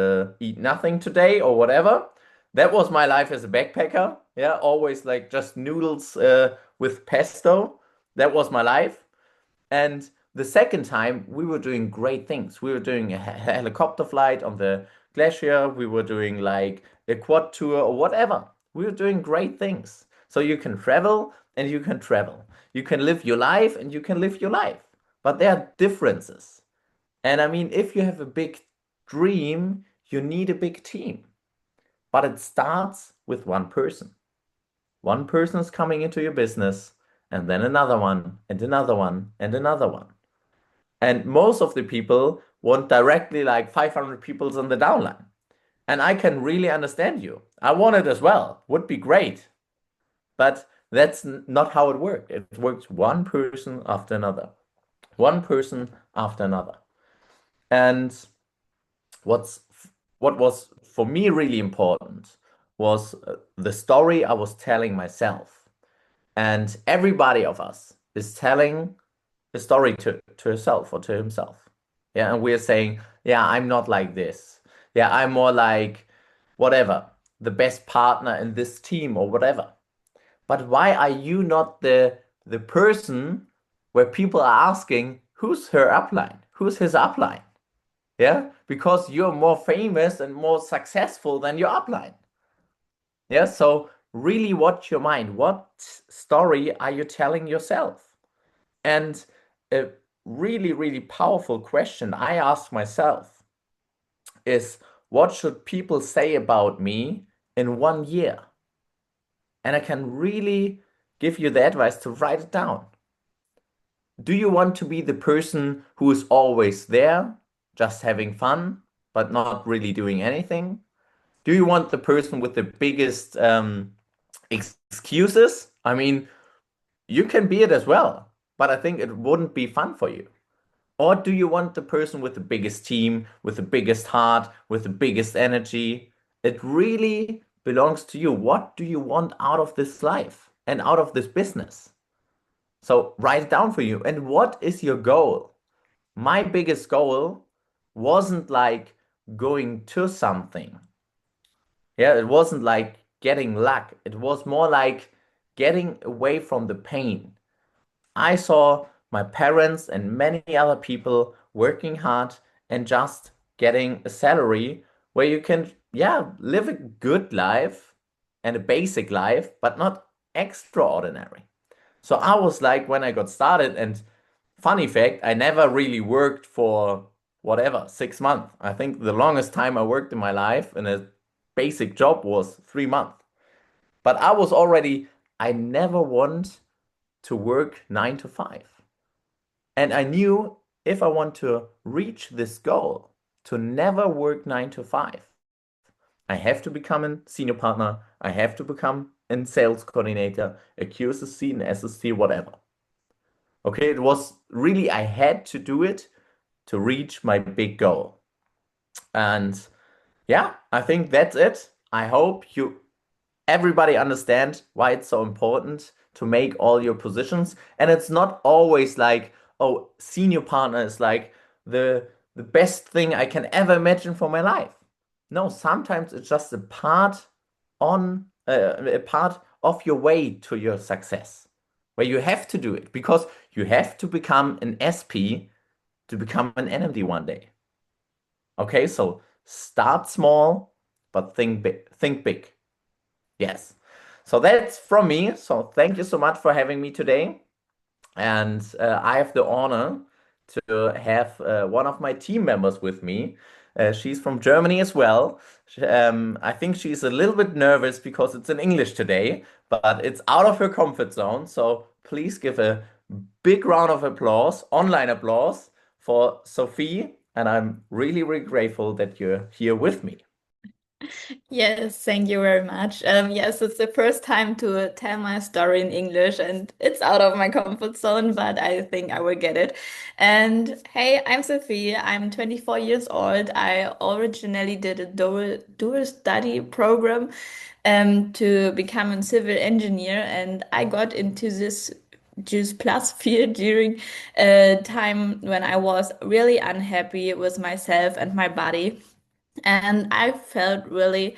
eat nothing today or whatever? That was my life as a backpacker. Yeah. Always like just noodles with pesto. That was my life. And the second time, we were doing great things. We were doing a helicopter flight on the glacier. We were doing like a quad tour or whatever. We were doing great things. So you can travel and you can travel. You can live your life and you can live your life. But there are differences. And I mean, if you have a big dream, you need a big team. But it starts with one person. One person is coming into your business, and then another one, and another one, and another one. And most of the people want directly like 500 people on the downline. And I can really understand you. I want it as well. Would be great. But that's not how it works. It works one person after another, one person after another. And what's what was for me really important was the story I was telling myself. And everybody of us is telling a story to herself or to himself. Yeah, and we're saying, yeah, I'm not like this. Yeah, I'm more like whatever, the best partner in this team or whatever. But why are you not the person where people are asking, who's her upline? Who's his upline? Yeah, because you're more famous and more successful than your upline. Yeah, so really watch your mind. What story are you telling yourself? And a really, really powerful question I ask myself is, what should people say about me in 1 year? And I can really give you the advice to write it down. Do you want to be the person who is always there, just having fun, but not really doing anything? Do you want the person with the biggest excuses? I mean, you can be it as well, but I think it wouldn't be fun for you. Or do you want the person with the biggest team, with the biggest heart, with the biggest energy? It really belongs to you. What do you want out of this life and out of this business? So write it down for you. And what is your goal? My biggest goal wasn't like going to something. Yeah, it wasn't like getting luck. It was more like getting away from the pain, I saw my parents and many other people working hard and just getting a salary where you can, yeah, live a good life and a basic life, but not extraordinary. So I was like, when I got started, and funny fact, I never really worked for whatever, 6 months. I think the longest time I worked in my life in a basic job was 3 months. But I was already, I never want to work 9 to 5. And I knew if I want to reach this goal, to never work 9 to 5, I have to become a senior partner. I have to become a sales coordinator, a QSSC, an SSC, whatever. Okay, it was really, I had to do it to reach my big goal. And yeah, I think that's it. I hope everybody understand why it's so important to make all your positions. And it's not always like, oh, senior partner is like the best thing I can ever imagine for my life. No, sometimes it's just a part of your way to your success, where you have to do it because you have to become an SP to become an NMD one day. Okay, so start small, but think big. Think big. Yes. So that's from me. So thank you so much for having me today. And I have the honor to have one of my team members with me. She's from Germany as well. I think she's a little bit nervous because it's in English today, but it's out of her comfort zone. So please give a big round of applause, online applause for Sophie. And I'm really, really grateful that you're here with me. Yes, thank you very much. Yes, it's the first time to tell my story in English, and it's out of my comfort zone, but I think I will get it. And hey, I'm Sophie. I'm 24 years old. I originally did a dual study program to become a civil engineer, and I got into this Juice Plus field during a time when I was really unhappy with myself and my body. And I felt really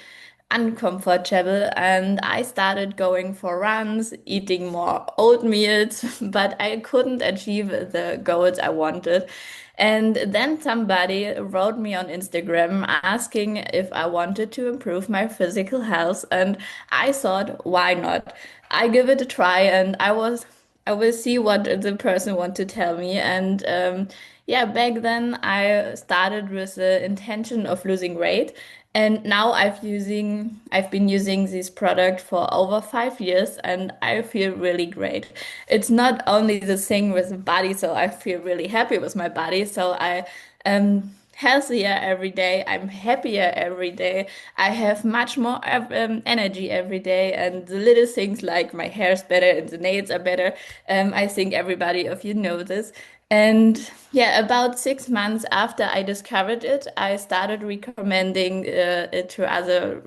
uncomfortable, and I started going for runs, eating more oatmeals, but I couldn't achieve the goals I wanted. And then somebody wrote me on Instagram asking if I wanted to improve my physical health, and I thought, why not? I give it a try, and I will see what the person want to tell me. And yeah, back then I started with the intention of losing weight, and now I've been using this product for over 5 years, and I feel really great. It's not only the thing with the body, so I feel really happy with my body. So I am healthier every day. I'm happier every day. I have much more energy every day, and the little things like my hair's better and the nails are better. I think everybody of you know this. And yeah, about 6 months after I discovered it, I started recommending it to other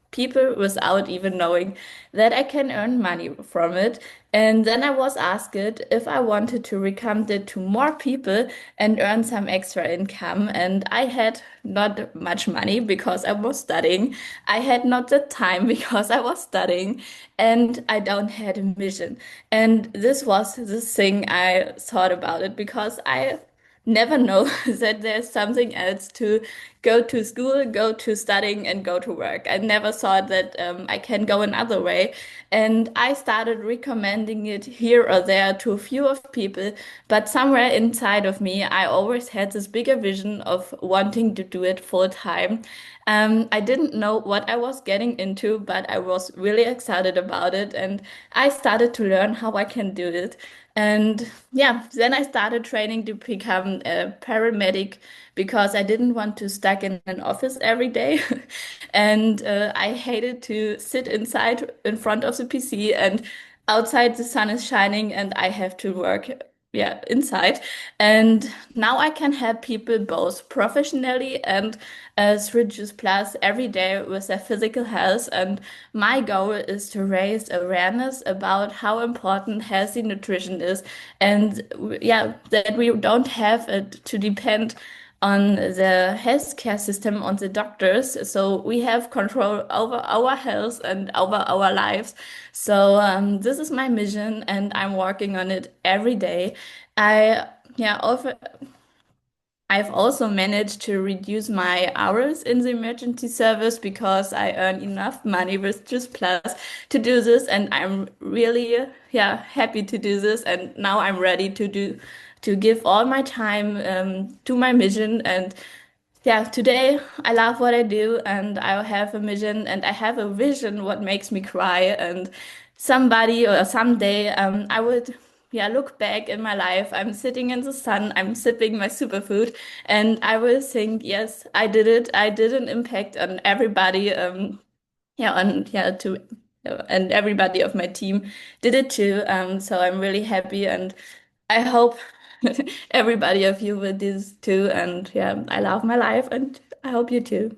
people without even knowing that I can earn money from it. And then I was asked if I wanted to recommend it to more people and earn some extra income. And I had not much money because I was studying. I had not the time because I was studying, and I don't had a mission. And this was the thing I thought about it because I never know that there's something else to go to school, go to studying, and go to work. I never thought that I can go another way. And I started recommending it here or there to a few of people, but somewhere inside of me, I always had this bigger vision of wanting to do it full time. I didn't know what I was getting into, but I was really excited about it, and I started to learn how I can do it. And yeah, then I started training to become a paramedic because I didn't want to stuck in an office every day. And I hated to sit inside in front of the PC, and outside the sun is shining and I have to work, yeah, inside. And now I can help people both professionally and through Juice Plus every day with their physical health. And my goal is to raise awareness about how important healthy nutrition is, and yeah, that we don't have to depend on the healthcare system, on the doctors. So we have control over our health and over our lives. So this is my mission, and I'm working on it every day. I yeah, also I've also managed to reduce my hours in the emergency service because I earn enough money with Just Plus to do this, and I'm really, happy to do this. And now I'm ready to give all my time to my mission. And yeah, today I love what I do, and I have a mission and I have a vision what makes me cry. And somebody or someday, I would, look back in my life. I'm sitting in the sun, I'm sipping my superfood, and I will think, yes, I did it. I did an impact on everybody. To and everybody of my team did it too. So I'm really happy, and I hope everybody of you will do this too. And yeah, I love my life, and I hope you too.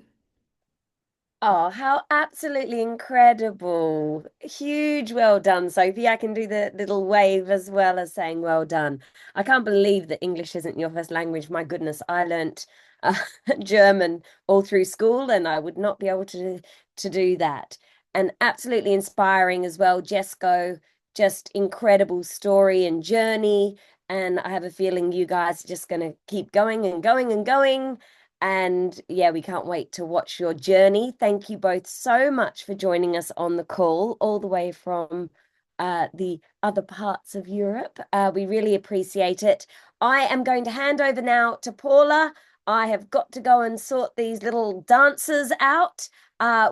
Oh, how absolutely incredible. Huge well done, Sophie. I can do the little wave as well as saying well done. I can't believe that English isn't your first language. My goodness, I learnt uh, German all through school and I would not be able to do that. And absolutely inspiring as well. Jesko, just incredible story and journey. And I have a feeling you guys are just going to keep going and going and going. And yeah, we can't wait to watch your journey. Thank you both so much for joining us on the call, all the way from the other parts of Europe. We really appreciate it. I am going to hand over now to Paula. I have got to go and sort these little dancers out.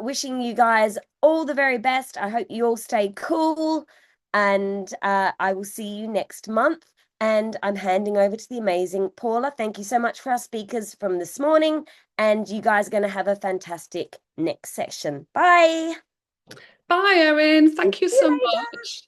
Wishing you guys all the very best. I hope you all stay cool, and I will see you next month. And I'm handing over to the amazing Paula. Thank you so much for our speakers from this morning. And you guys are going to have a fantastic next session. Bye. Bye, Erin. Thank you See you so later. much.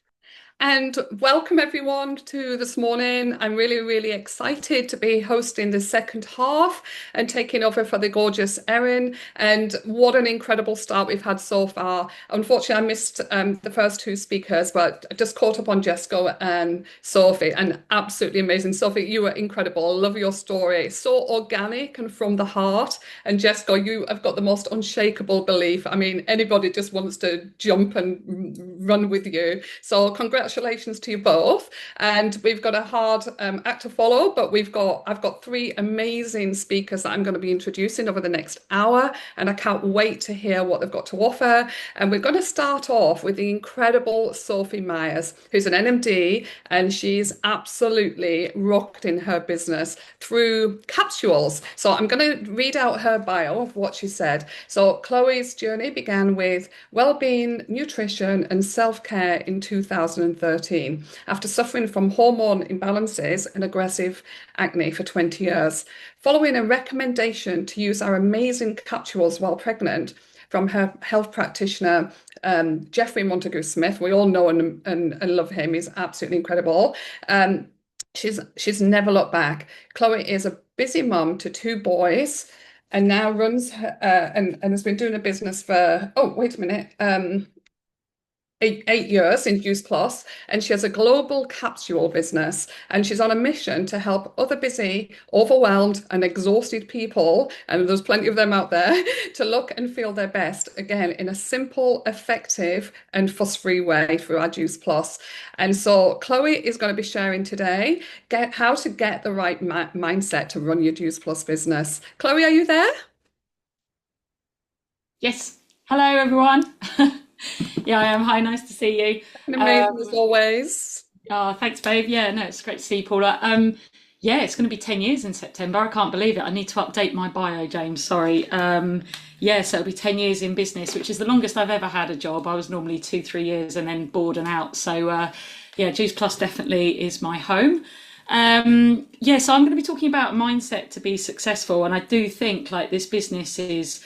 And welcome everyone to this morning. I'm really, really excited to be hosting the second half and taking over for the gorgeous Erin. And what an incredible start we've had so far. Unfortunately, I missed the first two speakers, but I just caught up on Jesko and Sophie, and absolutely amazing. Sophie, you were incredible. I love your story. So organic and from the heart. And Jesko, you have got the most unshakable belief. I mean, anybody just wants to jump and run with you. So congratulations to you both. And we've got a hard act to follow, but I've got three amazing speakers that I'm going to be introducing over the next hour, and I can't wait to hear what they've got to offer. And we're going to start off with the incredible Sophie Myers, who's an NMD, and she's absolutely rocked in her business through capsules. So I'm going to read out her bio of what she said. So Chloe's journey began with well-being, nutrition, and self-care in 2013 after suffering from hormone imbalances and aggressive acne for 20 years. Following a recommendation to use our amazing capsules while pregnant from her health practitioner, Jeffrey Montagu Smith, we all know and love him. He's absolutely incredible. She's never looked back. Chloe is a busy mum to two boys and now runs and has been doing a business for, oh, wait a minute, 8 years in Juice Plus, and she has a global capsule business, and she's on a mission to help other busy, overwhelmed, and exhausted people, and there's plenty of them out there, to look and feel their best again in a simple, effective, and fuss-free way through our Juice Plus. And so Chloe is going to be sharing today how to get the right mindset to run your Juice Plus business. Chloe, are you there? Yes. Hello, everyone. Yeah, I am. Hi, nice to see you. Amazing as always. Oh, thanks, babe. Yeah, no, it's great to see you, Paula. Yeah, it's going to be 10 years in September. I can't believe it. I need to update my bio, James. Sorry. Yeah, so it'll be 10 years in business, which is the longest I've ever had a job. I was normally 2-3 years and then bored and out. So yeah, Juice Plus definitely is my home. Yeah, so I'm going to be talking about mindset to be successful. And I do think like this business is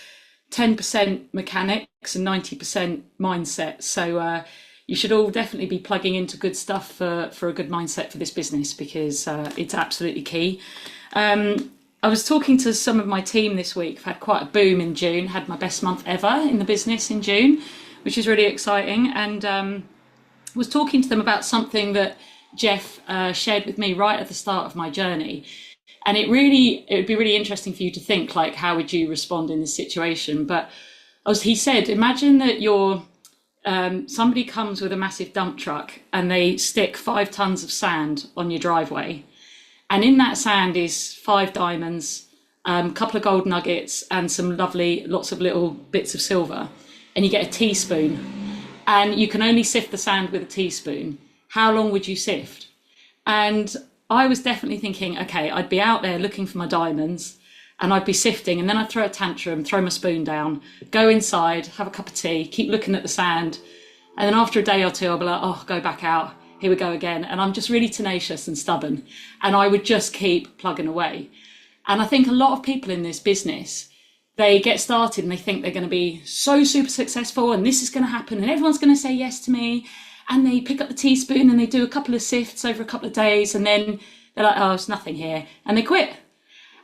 10% mechanics and 90% mindset. So you should all definitely be plugging into good stuff for a good mindset for this business, because it's absolutely key. I was talking to some of my team this week. I've had quite a boom in June, had my best month ever in the business in June, which is really exciting. And was talking to them about something that Jeff shared with me right at the start of my journey. And it would be really interesting for you to think, like, how would you respond in this situation? But as he said, imagine that somebody comes with a massive dump truck and they stick 5 tons of sand on your driveway. And in that sand is 5 diamonds, a couple of gold nuggets, and some lovely, lots of little bits of silver. And you get a teaspoon, and you can only sift the sand with a teaspoon. How long would you sift? And I was definitely thinking, okay, I'd be out there looking for my diamonds, and I'd be sifting, and then I'd throw a tantrum, throw my spoon down, go inside, have a cup of tea, keep looking at the sand. And then after a day or two, I'll be like, oh, go back out. Here we go again. And I'm just really tenacious and stubborn. And I would just keep plugging away. And I think a lot of people in this business, they get started and they think they're going to be so super successful and this is going to happen and everyone's going to say yes to me. And they pick up the teaspoon and they do a couple of sifts over a couple of days. And then they're like, oh, it's nothing here. And they quit.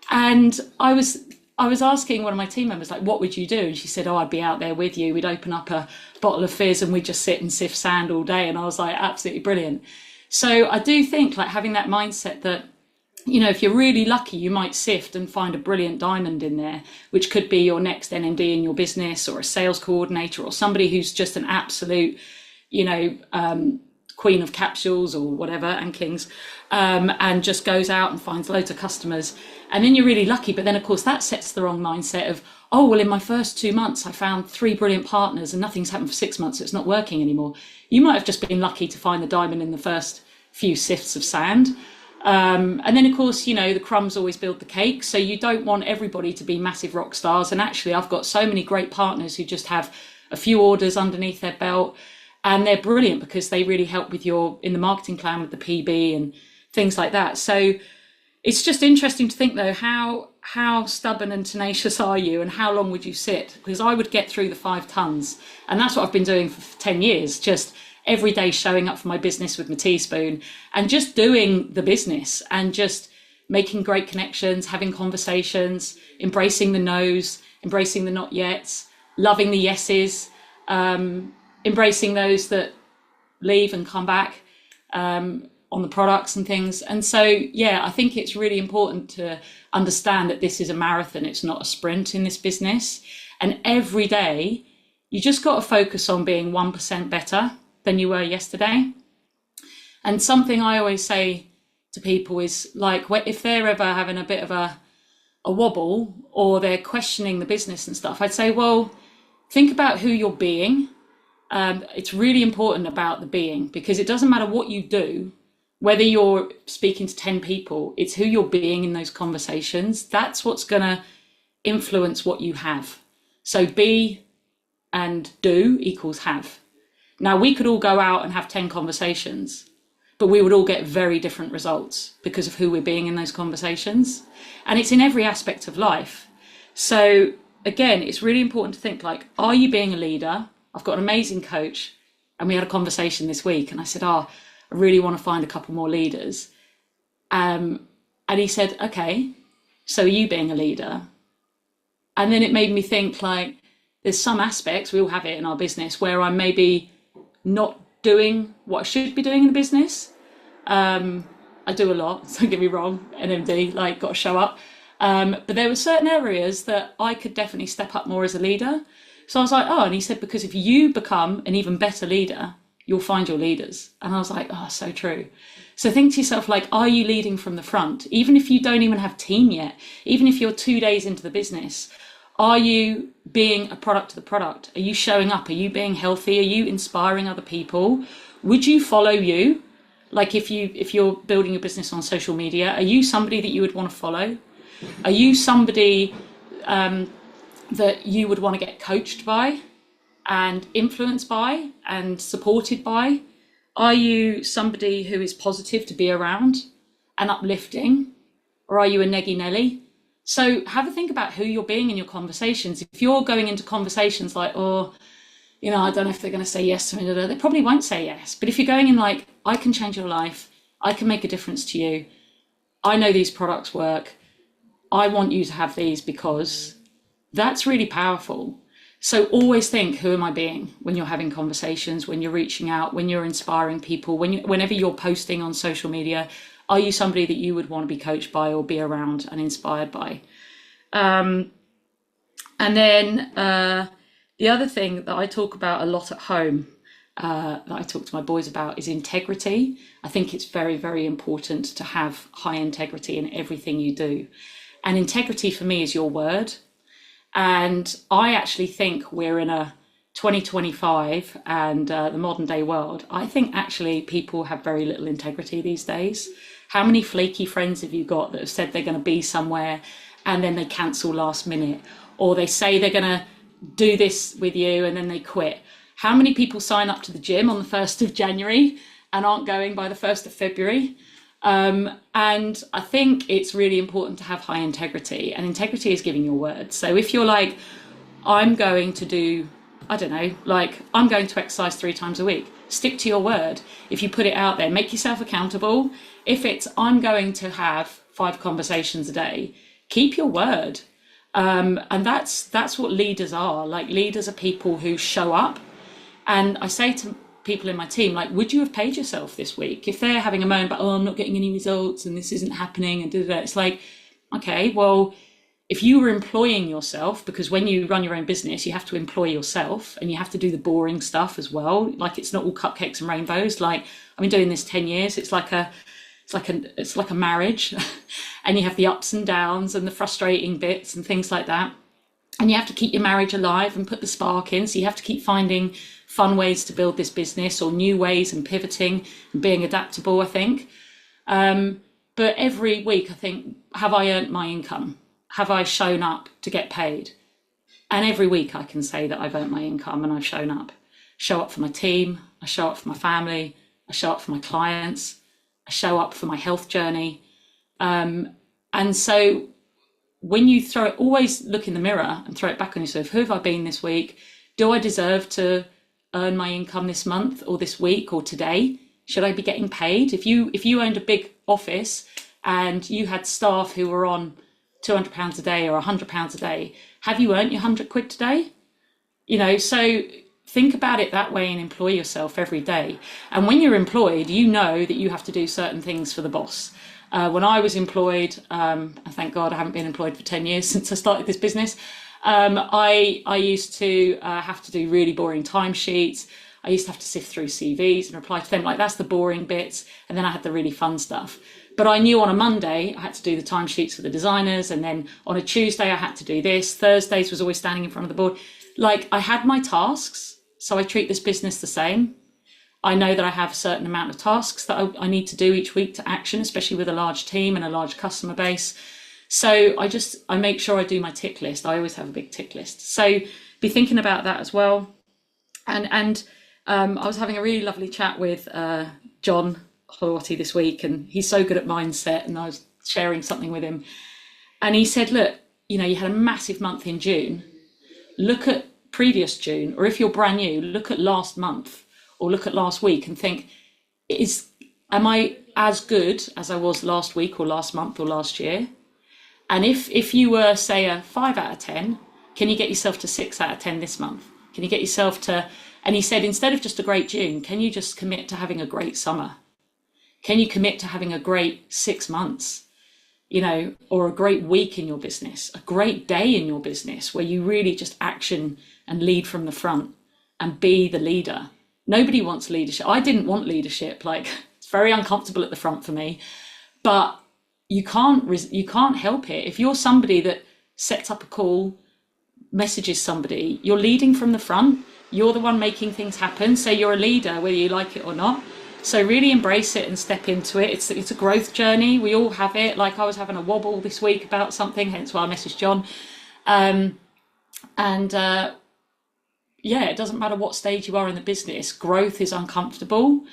And I was asking one of my team members, like, what would you do? And she said, oh, I'd be out there with you. We'd open up a bottle of fizz and we'd just sit and sift sand all day. And I was like, absolutely brilliant. So I do think, like, having that mindset that, you know, if you're really lucky, you might sift and find a brilliant diamond in there, which could be your next NMD in your business, or a sales coordinator, or somebody who's just an absolute, you know, queen of capsules or whatever, and kings, and just goes out and finds loads of customers. And then you're really lucky. But then, of course, that sets the wrong mindset of, oh, well, in my first 2 months, I found 3 brilliant partners and nothing's happened for 6 months. So it's not working anymore. You might have just been lucky to find the diamond in the first few sifts of sand. And then, of course, you know, the crumbs always build the cake. So you don't want everybody to be massive rock stars. And actually, I've got so many great partners who just have a few orders underneath their belt. And they're brilliant because they really help with in the marketing plan with the PB and things like that. So it's just interesting to think, though, how stubborn and tenacious are you, and how long would you sit? Because I would get through the 5 tons. And that's what I've been doing for 10 years, just every day showing up for my business with my teaspoon and just doing the business and just making great connections, having conversations, embracing the no's, embracing the not yets, loving the yeses, embracing those that leave and come back on the products and things. And so, yeah, I think it's really important to understand that this is a marathon. It's not a sprint in this business. And every day, you just got to focus on being 1% better than you were yesterday. And something I always say to people is, like, if they're ever having a bit of a wobble or they're questioning the business and stuff, I'd say, well, think about who you're being. It's really important about the being, because it doesn't matter what you do, whether you're speaking to 10 people, it's who you're being in those conversations. That's what's going to influence what you have. So be and do equals have. Now, we could all go out and have 10 conversations, but we would all get very different results because of who we're being in those conversations. And it's in every aspect of life. So again, it's really important to think, like, are you being a leader? I've got an amazing coach, and we had a conversation this week, and I said, I really want to find a couple more leaders. And he said, okay, so are you being a leader? And then it made me think, like, there's some aspects, we all have it in our business, where I'm maybe not doing what I should be doing in the business. I do a lot, don't get me wrong, NMD, like, got to show up. But there were certain areas that I could definitely step up more as a leader. So I was like, oh, and he said, because if you become an even better leader, you'll find your leaders. And I was like, oh, so true. So think to yourself, like, are you leading from the front? Even if you don't even have team yet, even if you're 2 days into the business, are you being a product to the product? Are you showing up? Are you being healthy? Are you inspiring other people? Would you follow you? Like, if you're building a business on social media, are you somebody that you would want to follow? Are you somebody that you would want to get coached by and influenced by and supported by? Are you somebody who is positive to be around and uplifting? Or are you a neggy Nelly? So have a think about who you're being in your conversations. If you're going into conversations like, oh, you know, I don't know if they're going to say yes to me, they probably won't say yes. But if you're going in like, I can change your life, I can make a difference to you, I know these products work, I want you to have these, because that's really powerful. So always think, who am I being when you're having conversations, when you're reaching out, when you're inspiring people, whenever you're posting on social media? Are you somebody that you would want to be coached by or be around and inspired by? And then the other thing that I talk about a lot at home, that I talk to my boys about, is integrity. I think it's very, very important to have high integrity in everything you do. And integrity for me is your word. And I actually think we're in a 2025 and the modern day world. I think actually people have very little integrity these days. How many flaky friends have you got that have said they're going to be somewhere and then they cancel last minute? Or they say they're going to do this with you and then they quit? How many people sign up to the gym on the 1st of January and aren't going by the 1st of February? And I think it's really important to have high integrity, and integrity is giving your word. So if you're like, I'm going to do, I don't know, like I'm going to exercise 3 times a week, stick to your word. If you put it out there, make yourself accountable. If it's, I'm going to have 5 conversations a day, keep your word. And that's what leaders are. Like, leaders are people who show up. And I say to people in my team, like, would you have paid yourself this week? If they're having a moan about, oh, I'm not getting any results and this isn't happening and da-da-da, it's like, okay, well, if you were employing yourself, because when you run your own business, you have to employ yourself and you have to do the boring stuff as well. Like, it's not all cupcakes and rainbows. Like, I've been doing this 10 years. It's like a marriage and you have the ups and downs and the frustrating bits and things like that. And you have to keep your marriage alive and put the spark in. So you have to keep finding fun ways to build this business, or new ways, and pivoting and being adaptable, I think. But every week I think, have I earned my income? Have I shown up to get paid? And every week I can say that I've earned my income and I've shown up. Show up for my team, I show up for my family, I show up for my clients, I show up for my health journey. And so when you throw it, always look in the mirror and throw it back on yourself. Who have I been this week? Do I deserve to earn my income this month or this week or today? Should I be getting paid? If you owned a big office and you had staff who were on £200 a day or £100 a day, have you earned your £100 today? You know, so think about it that way and employ yourself every day. And when you're employed, you know that you have to do certain things for the boss. When I was employed, thank God I haven't been employed for 10 years since I started this business. I used to have to do really boring timesheets. I used to have to sift through CVs and reply to them. Like, that's the boring bits. And then I had the really fun stuff. But I knew on a Monday I had to do the timesheets for the designers. And then on a Tuesday I had to do this. Thursdays was always standing in front of the board. Like, I had my tasks. So I treat this business the same. I know that I have a certain amount of tasks that I need to do each week to action, especially with a large team and a large customer base. So I make sure I do my tick list. I always have a big tick list. So be thinking about that as well. And I was having a really lovely chat with John Horty this week, and he's so good at mindset, and I was sharing something with him. And he said, look, you know, you had a massive month in June. Look at previous June, or if you're brand new, look at last month or look at last week and think, am I as good as I was last week or last month or last year? And if you were, say, a 5 out of 10, can you get yourself to 6 out of 10 this month? Can you get yourself to, and he said, instead of just a great June, can you just commit to having a great summer? Can you commit to having a great 6 months, you know, or a great week in your business, a great day in your business where you really just action and lead from the front and be the leader? Nobody wants leadership. I didn't want leadership. Like, it's very uncomfortable at the front for me, but you can't help it. If you're somebody that sets up a call, messages somebody, you're leading from the front. You're the one making things happen. So you're a leader, whether you like it or not. So really embrace it and step into it. It's a growth journey. We all have it. Like, I was having a wobble this week about something, hence why I messaged John. Yeah, it doesn't matter what stage you are in the business. Growth is uncomfortable.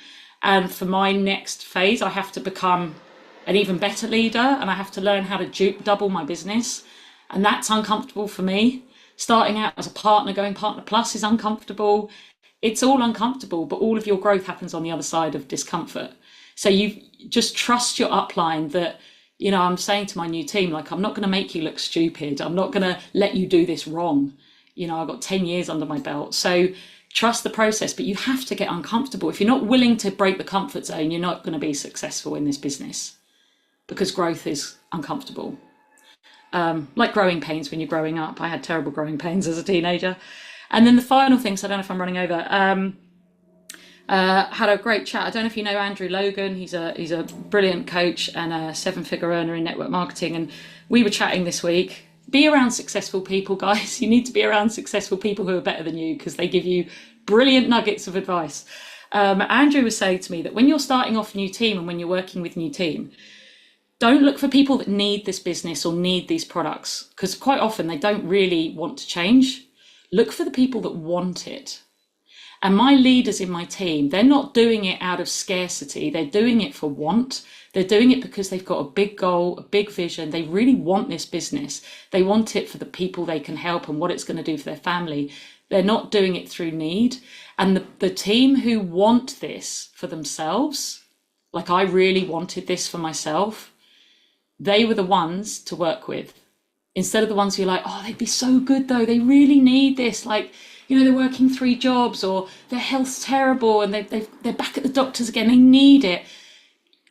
And for my next phase, I have to become an even better leader, and I have to learn how to double my business. And that's uncomfortable for me. Starting out as a partner, going partner plus is uncomfortable. It's all uncomfortable, but all of your growth happens on the other side of discomfort. So you just trust your upline that, you know, I'm saying to my new team, like, I'm not going to make you look stupid. I'm not going to let you do this wrong. You know, I've got 10 years under my belt. So trust the process, but you have to get uncomfortable. If you're not willing to break the comfort zone, you're not going to be successful in this business. because growth is uncomfortable. Like growing pains when you're growing up. I had terrible growing pains as a teenager. And then the final thing, so I don't know if I'm running over, had a great chat. I don't know if you know Andrew Logan. He's a brilliant coach and a 7-figure earner in network marketing. And we were chatting this week. Be around successful people, guys. You need to be around successful people who are better than you because they give you brilliant nuggets of advice. Andrew was saying to me that when you're starting off a new team and when you're working with a new team, don't look for people that need this business or need these products, because quite often they don't really want to change. Look for the people that want it. And my leaders in my team, they're not doing it out of scarcity. They're doing it for want. They're doing it because they've got a big goal, a big vision. They really want this business. They want it for the people they can help and what it's going to do for their family. They're not doing it through need. And the team who want this for themselves, like I really wanted this for myself, they were the ones to work with. Instead of the ones who are like, oh, they'd be so good though. They really need this. Like, you know, they're working 3 jobs or their health's terrible and they're back at the doctors again. They need it.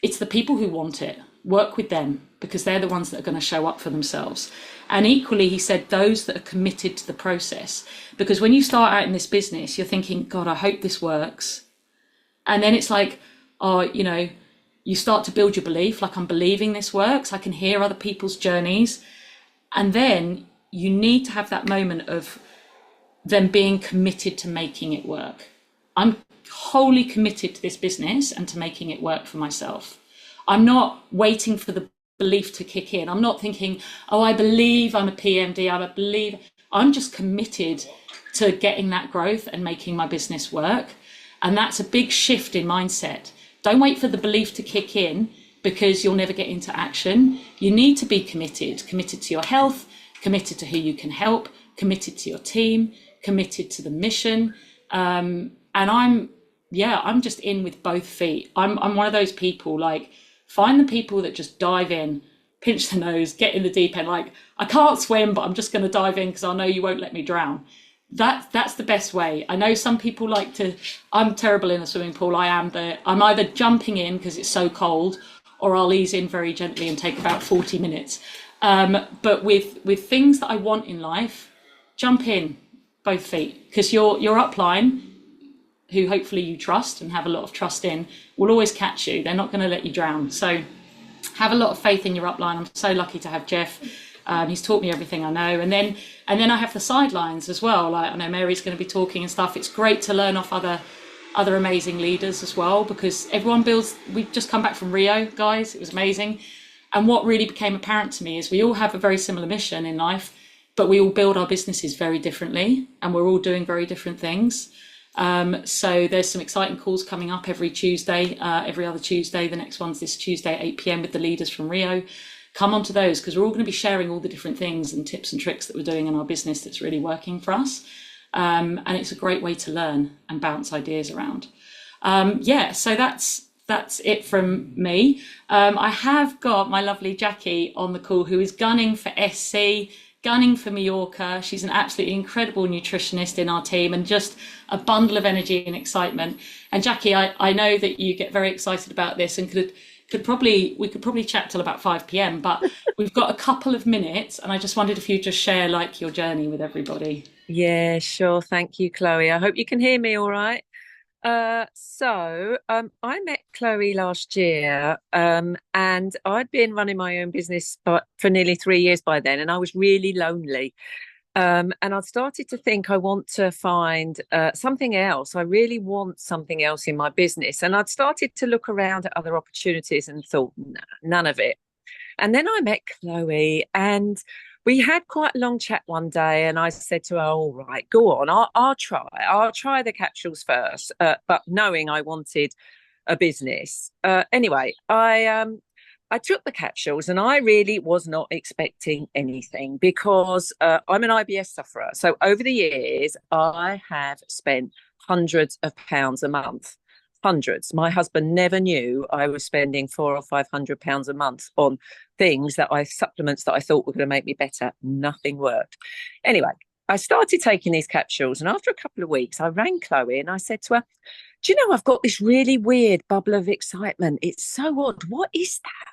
It's the people who want it. Work with them because they're the ones that are going to show up for themselves. And equally, he said, those that are committed to the process. Because when you start out in this business, you're thinking, God, I hope this works. And then it's like, oh, you know, you start to build your belief, like I'm believing this works. I can hear other people's journeys. And then you need to have that moment of them being committed to making it work. I'm wholly committed to this business and to making it work for myself. I'm not waiting for the belief to kick in. I'm not thinking, oh, I believe I'm a PMD. I'm just committed to getting that growth and making my business work. And that's a big shift in mindset. Don't wait for the belief to kick in because you'll never get into action. You need to be committed to your health, committed to who you can help, committed to your team, committed to the mission. And I'm just in with both feet. I'm one of those people, like, find the people that just dive in, pinch the nose, get in the deep end. Like, I can't swim, but I'm just going to dive in because I know you won't let me drown. That's the best way. I know some people like to, I'm terrible in a swimming pool. I'm either jumping in because it's so cold, or I'll ease in very gently and take about 40 minutes. But with things that I want in life, jump in, both feet, because your upline, who hopefully you trust and have a lot of trust in, will always catch you. They're not going to let you drown. So have a lot of faith in your upline. I'm so lucky to have Jeff. He's taught me everything I know. And then I have the sidelines as well. Like, I know Mary's going to be talking and stuff. It's great to learn off other amazing leaders as well, because everyone builds. We've just come back from Rio, guys. It was amazing. And what really became apparent to me is we all have a very similar mission in life, but we all build our businesses very differently and we're all doing very different things. So there's some exciting calls coming up every Tuesday, every other Tuesday. The next one's this Tuesday at 8 p.m. with the leaders from Rio. Come onto those because we're all going to be sharing all the different things and tips and tricks that we're doing in our business that's really working for us. And it's a great way to learn and bounce ideas around. So that's it from me. I have got my lovely Jackie on the call, who is gunning for SC, gunning for Mallorca. She's an absolutely incredible nutritionist in our team and just a bundle of energy and excitement. And Jackie, I know that you get very excited about this and we could probably chat till about 5 p.m, but we've got a couple of minutes and I just wondered if you'd just share like your journey with everybody. Yeah, sure. Thank you, Chloe. I hope you can hear me all right. I met Chloe last year, and I'd been running my own business for nearly 3 years by then, and I was really lonely. And I started to think I want to find something else. I really want something else in my business. And I'd started to look around at other opportunities and thought, nah, none of it. And then I met Chloe and we had quite a long chat one day, and I said to her, all right, go on, I'll try the capsules first, but knowing I wanted a business. Anyway, I took the capsules and I really was not expecting anything because I'm an IBS sufferer. So over the years, I have spent hundreds of pounds a month. Hundreds. My husband never knew I was spending £400 or £500 a month on supplements that I thought were going to make me better. Nothing worked. Anyway, I started taking these capsules, and after a couple of weeks, I rang Chloe and I said to her, do you know, I've got this really weird bubble of excitement. It's so odd. What is that?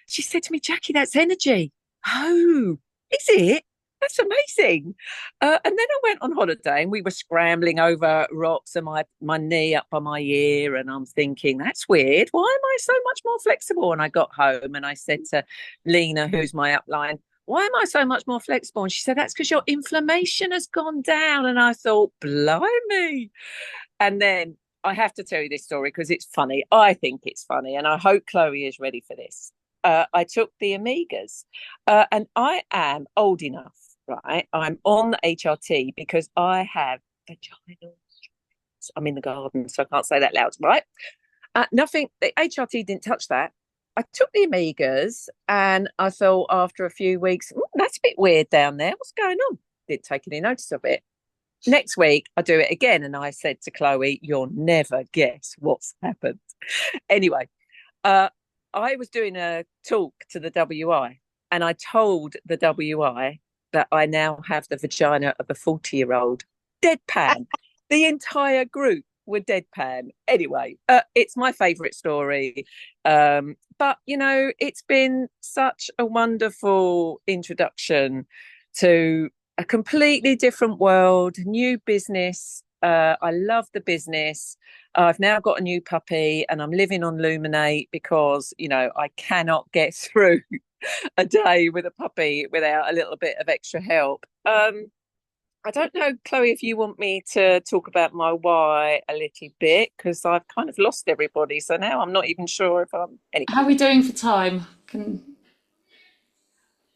She said to me, Jackie, that's energy. Oh, is it? That's amazing. And then I went on holiday and we were scrambling over rocks and my knee up by my ear. And I'm thinking, that's weird. Why am I so much more flexible? And I got home and I said to Lena, who's my upline, why am I so much more flexible? And she said, that's because your inflammation has gone down. And I thought, blimey. And then I have to tell you this story because it's funny. I think it's funny. And I hope Chloe is ready for this. I took the Omegas and I am old enough, right? I'm on the HRT because I have vaginal. I'm in the garden, so I can't say that loud, right? Nothing, the HRT didn't touch that. I took the Omegas and I thought after a few weeks, that's a bit weird down there. What's going on? Didn't take any notice of it. Next week, I do it again. And I said to Chloe, you'll never guess what's happened. Anyway, I was doing a talk to the WI and I told the WI that I now have the vagina of a 40-year-old. Deadpan. The entire group were deadpan. Anyway, it's my favourite story. But, you know, it's been such a wonderful introduction to a completely different world, new business. I love the business. I've now got a new puppy and I'm living on Luminate because, you know, I cannot get through a day with a puppy without a little bit of extra help. I don't know, Chloe, if you want me to talk about my why a little bit because I've kind of lost everybody. So now I'm not even sure if I'm... Anyway. How are we doing for time? Are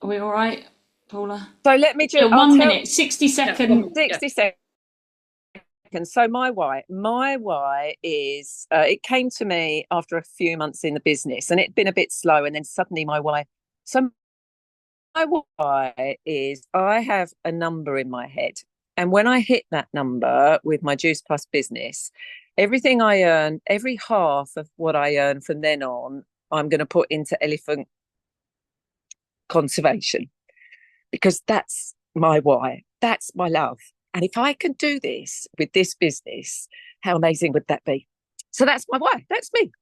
we all right, Paula? So let me just... 1 minute, 60 seconds. 60 seconds. So my why is it came to me after a few months in the business and it'd been a bit slow and then suddenly my why. So my why is I have a number in my head and when I hit that number with my Juice Plus business, everything I earn, every half of what I earn from then on, I'm going to put into elephant conservation because that's my why. That's my love. And if I can do this with this business, how amazing would that be? So that's my why. That's me.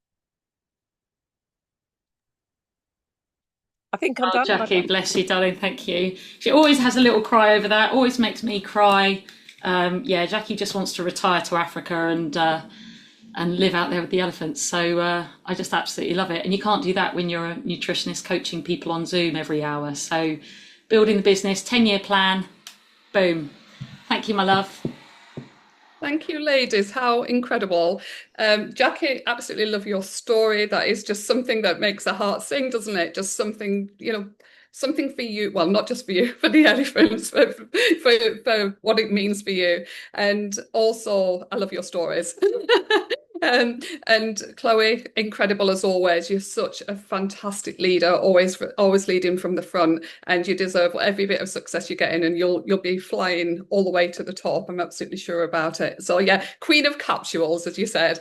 I think I'm done. Jackie, bless you, darling. Thank you. She always has a little cry over that. Always makes me cry. Yeah, Jackie just wants to retire to Africa and live out there with the elephants. So I just absolutely love it. And you can't do that when you're a nutritionist coaching people on Zoom every hour. So building the business, 10-year plan, boom. Thank you, my love. Thank you, ladies. How incredible. Jackie, absolutely love your story. That is just something that makes the heart sing, doesn't it? Just something, you know, something for you. Well, not just for you, for the elephants, but for what it means for you. And also, I love your stories. And Chloe, incredible as always. You're such a fantastic leader, always leading from the front, and you deserve every bit of success you're getting, and you'll be flying all the way to the top. I'm absolutely sure about it. So yeah, queen of capsules, as you said.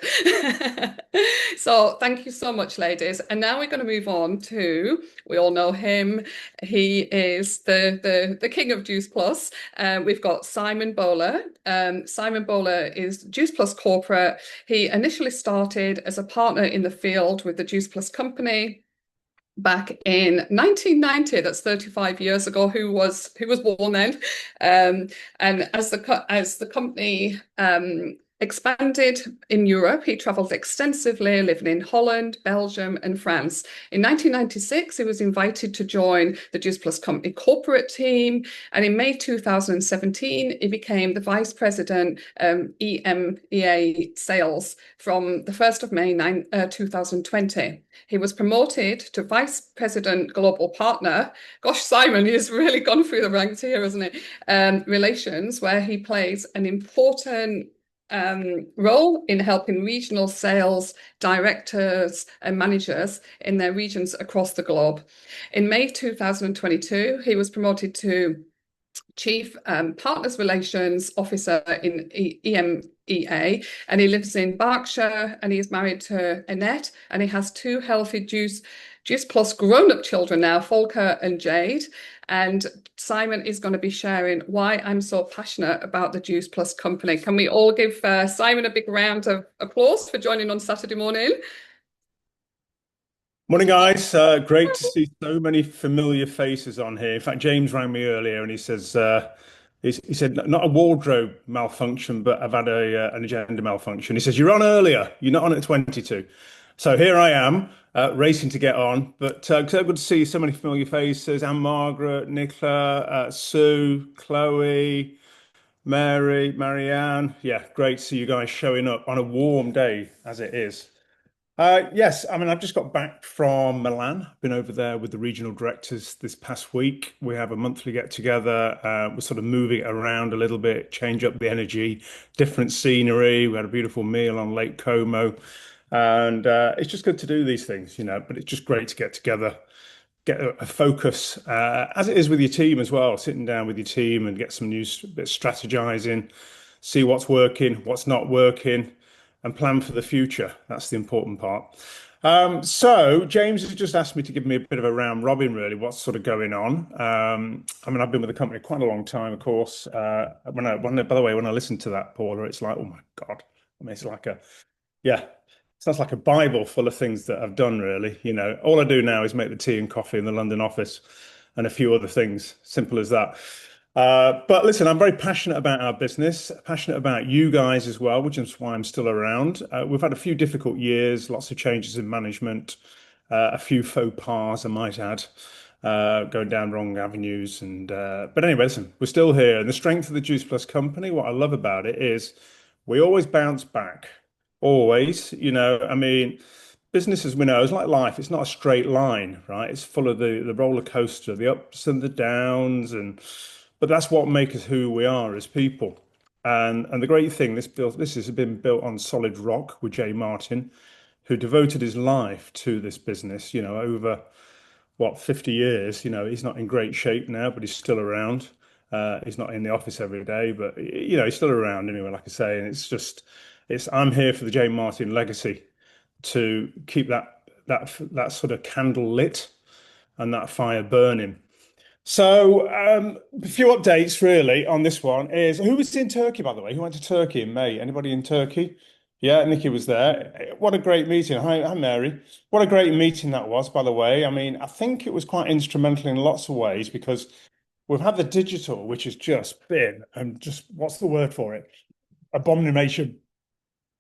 So thank you so much, ladies. And now we're going to move on to, we all know him. He is the king of Juice Plus. We've got Simon Bowler. Simon Bowler is Juice Plus corporate. He initially started as a partner in the field with the Juice Plus company back in 1990. That's 35 years ago. Who was born then? And as the company expanded in Europe, he travelled extensively, living in Holland, Belgium, and France. In 1996, he was invited to join the Juice Plus company corporate team, and in May 2017, he became the Vice President EMEA Sales from the 1st of May 2020. He was promoted to Vice President Global Partner. Gosh, Simon, he's really gone through the ranks here, hasn't he? Relations, where he plays an important role in helping regional sales directors and managers in their regions across the globe. In May 2022, he was promoted to Chief Partners Relations Officer in EMEA, and he lives in Berkshire, and he's married to Annette, and he has two healthy Juice Plus grown-up children now, Volker and Jade. And Simon is going to be sharing why I'm so passionate about the Juice Plus company. Can we all give Simon a big round of applause for joining on Saturday morning? Morning, guys. Great to see so many familiar faces on here. In fact, James rang me earlier and he says, he said, not a wardrobe malfunction, but I've had an agenda malfunction. He says, you're on earlier. You're not on at 22. So here I am, racing to get on. But so good to see so many familiar faces. Anne Margaret, Nicola, Sue, Chloe, Mary, Marianne. Yeah, great to see you guys showing up on a warm day as it is. Yes, I mean, I've just got back from Milan. Been over there with the regional directors this past week. We have a monthly get together. We're sort of moving it around a little bit, change up the energy, different scenery. We had a beautiful meal on Lake Como. And it's just good to do these things, but it's just great to get together, get a focus, as it is with your team as well, sitting down with your team and get some new bit strategizing, see what's working, what's not working, and plan for the future. That's the important part. So James has just asked me to give me a bit of a round robin, really, what's sort of going on. I mean, I've been with the company quite a long time, of course. By the way, when I listen to that, Paula, it's like, oh my God. I mean, it's like yeah, sounds like a Bible full of things that I've done, really. All I do now is make the tea and coffee in the London office and a few other things, simple as that. But listen, I'm very passionate about our business, passionate about you guys as well, which is why I'm still around. We've had a few difficult years, lots of changes in management, a few faux pas, I might add, going down wrong avenues. But anyway, listen, we're still here. And the strength of the Juice Plus company, what I love about it is we always bounce back. Always, I mean, business, as we know, is like life. It's not a straight line, right? It's full of the roller coaster, the ups and the downs, but that's what makes us who we are as people. And the great thing, this has been built on solid rock with Jay Martin, who devoted his life to this business, over what, 50 years. He's not in great shape now, but he's still around. He's not in the office every day, but he's still around anyway, like I say. And I'm here for the Jay Martin legacy, to keep that sort of candle lit and that fire burning. So a few updates really on this one is, who was in Turkey, by the way? Who went to Turkey in May? Anybody in Turkey? Yeah, Nikki was there. What a great meeting. Hi, Mary. What a great meeting that was, by the way. I mean, I think it was quite instrumental in lots of ways, because we've had the digital, which has just been, and just, what's the word for it? Abomination.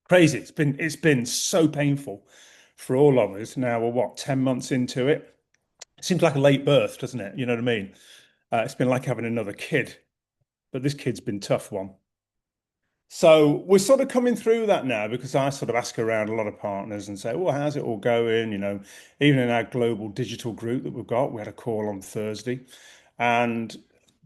Crazy. It's been so painful for all of us. Now we're 10 months into it. It seems like a late birth, doesn't it? You know what I mean? It's been like having another kid, but this kid's been a tough one. So we're sort of coming through that now, because I sort of ask around a lot of partners and say, well, how's it all going? Even in our global digital group that we've got, we had a call on Thursday, and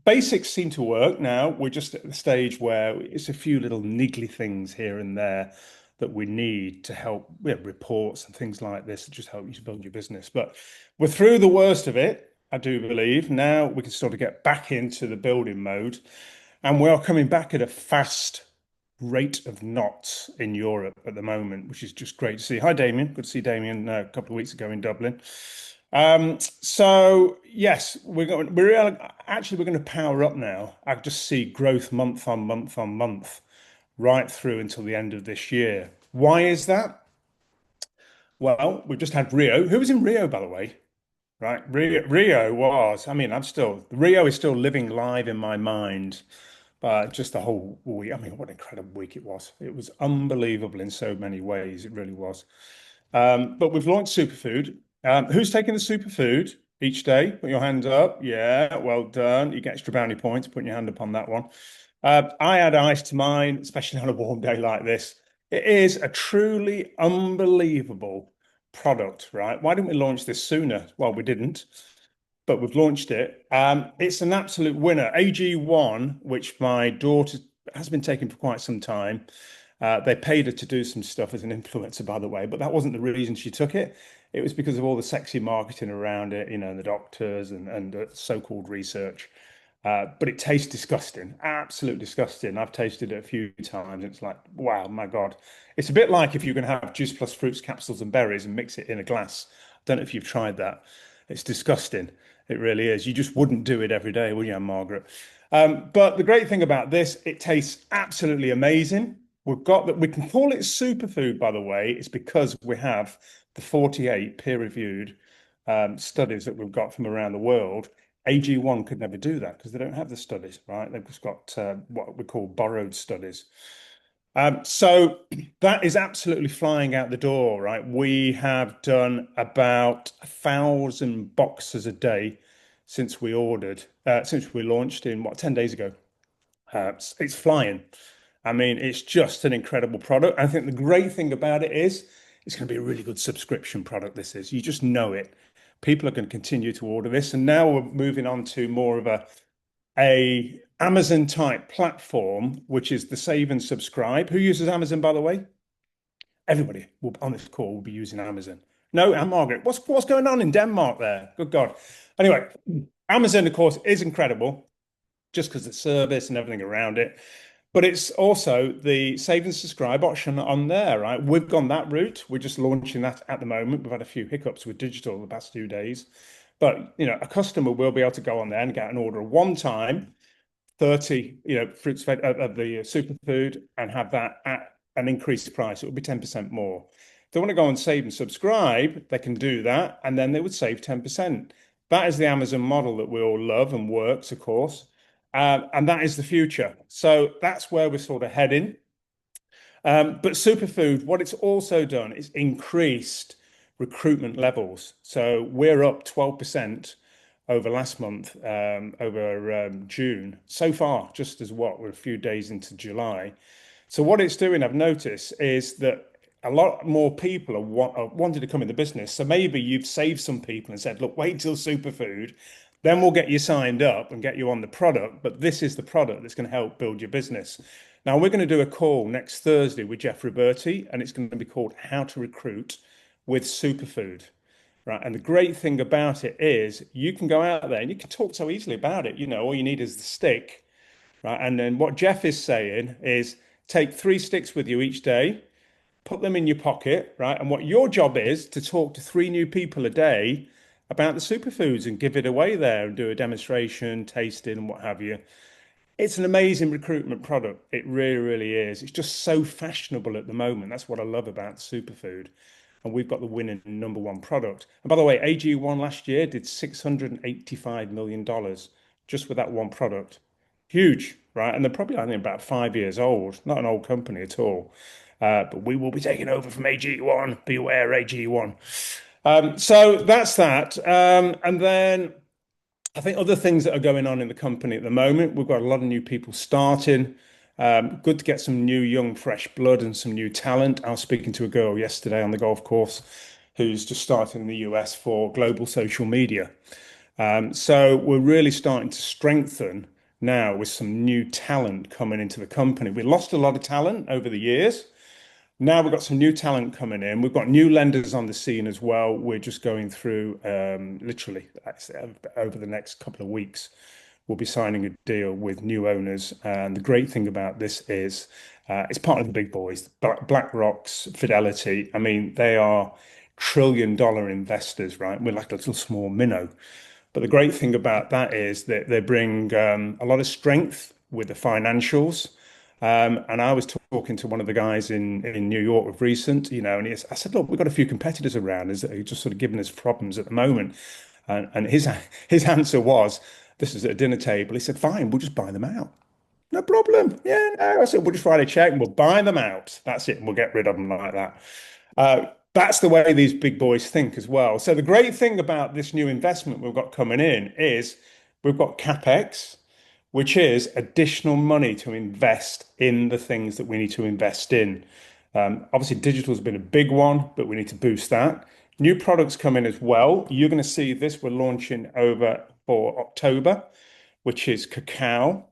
basics seem to work now. We're just at the stage where it's a few little niggly things here and there that we need to help, reports and things like this that just help you to build your business. But we're through the worst of it, I do believe. Now we can sort of get back into the building mode, and we are coming back at a fast rate of knots in Europe at the moment, which is just great to see. Hi, Damien. Good to see Damien a couple of weeks ago in Dublin. So yes, we're going to power up now. I just see growth month on month on month, right through until the end of this year. Why is that? Well, we've just had Rio. Who was in Rio, by the way? Right, Rio was. I mean, Rio is still living live in my mind. But just the whole week, I mean, what an incredible week it was. It was unbelievable in so many ways. It really was. But we've launched Superfood. Who's taking the superfood each day? Put your hand up. Yeah, well done. You get extra brownie points. Putting your hand up on that one. I add ice to mine, especially on a warm day like this. It is a truly unbelievable product, right? Why didn't we launch this sooner? Well, we didn't, but we've launched it. It's an absolute winner. AG1, which my daughter has been taking for quite some time. They paid her to do some stuff as an influencer, by the way, but that wasn't the reason she took it. It was because of all the sexy marketing around it, the doctors and so-called research. But it tastes disgusting, absolutely disgusting. I've tasted it a few times. It's like, wow, my God. It's a bit like if you're going to have Juice Plus fruits, capsules, and berries and mix it in a glass. I don't know if you've tried that. It's disgusting. It really is. You just wouldn't do it every day, would you, Margaret? But the great thing about this, it tastes absolutely amazing. We've got that. We can call it superfood, by the way. It's because we have the 48 peer-reviewed studies that we've got from around the world, AG1 could never do that because they don't have the studies, right? They've just got what we call borrowed studies. So that is absolutely flying out the door, right? We have done about 1,000 boxes a day since we launched in 10 days ago. It's flying. I mean, it's just an incredible product. I think the great thing about it is it's going to be a really good subscription product. This is, you just know it. People are going to continue to order this. And now we're moving on to more of a Amazon type platform, which is the save and subscribe. Who uses Amazon, by the way? Everybody on this call will be using Amazon. No, and Margaret, what's going on in Denmark there? Good God. Anyway, Amazon, of course, is incredible just because the service and everything around it. But it's also the save and subscribe option on there, right? We've gone that route. We're just launching that at the moment. We've had a few hiccups with digital the past 2 days. But, a customer will be able to go on there and get an order one time, 30, fruits of the superfood, and have that at an increased price. It would be 10% more. If they want to go and save and subscribe, they can do that, and then they would save 10%. That is the Amazon model that we all love and works, of course. And that is the future. So that's where we're sort of heading. But Superfood, what it's also done is increased recruitment levels. So we're up 12% over last month, over June. So far, just as we're a few days into July. So what it's doing, I've noticed, is that a lot more people are wanting to come in the business. So maybe you've saved some people and said, look, wait till Superfood. Then we'll get you signed up and get you on the product. But this is the product that's going to help build your business. Now, we're going to do a call next Thursday with Jeff Roberti, and it's going to be called How to Recruit with Superfood. Right. And the great thing about it is you can go out there and you can talk so easily about it. All you need is the stick. Right. And then what Jeff is saying is take 3 sticks with you each day, put them in your pocket. Right. And what your job is to talk to 3 new people a day about the superfoods and give it away there and do a demonstration, tasting and what have you. It's an amazing recruitment product. It really, really is. It's just so fashionable at the moment. That's what I love about the superfood. And we've got the winning #1 product. And by the way, AG1 last year did $685 million just with that one product. Huge, right? And they're probably only about 5 years old. Not an old company at all. But we will be taking over from AG1. Beware, AG1. So that's that. And then I think other things that are going on in the company at the moment, we've got a lot of new people starting. Good to get some new, young, fresh blood and some new talent. I was speaking to a girl yesterday on the golf course who's just starting in the US for global social media. So we're really starting to strengthen now with some new talent coming into the company. We lost a lot of talent over the years. Now we've got some new talent coming in. We've got new lenders on the scene as well. We're just going through literally over the next couple of weeks. We'll be signing a deal with new owners. And the great thing about this is it's part of the big boys, BlackRock's, Fidelity. I mean, they are trillion-dollar investors, right? We're like a little small minnow. But the great thing about that is that they bring a lot of strength with the financials. And I was talking to one of the guys in New York of recent, and I said, look, we've got a few competitors around us that are just sort of giving us problems at the moment. And his answer was, this is at a dinner table. He said, fine, we'll just buy them out. No problem. Yeah, no. I said, we'll just write a check and we'll buy them out. That's it. And we'll get rid of them like that. That's the way these big boys think as well. So the great thing about this new investment we've got coming in is we've got CapEx, which is additional money to invest in the things that we need to invest in. Obviously, digital has been a big one, but we need to boost that. New products come in as well. You're going to see this. We're launching over for October, which is cacao.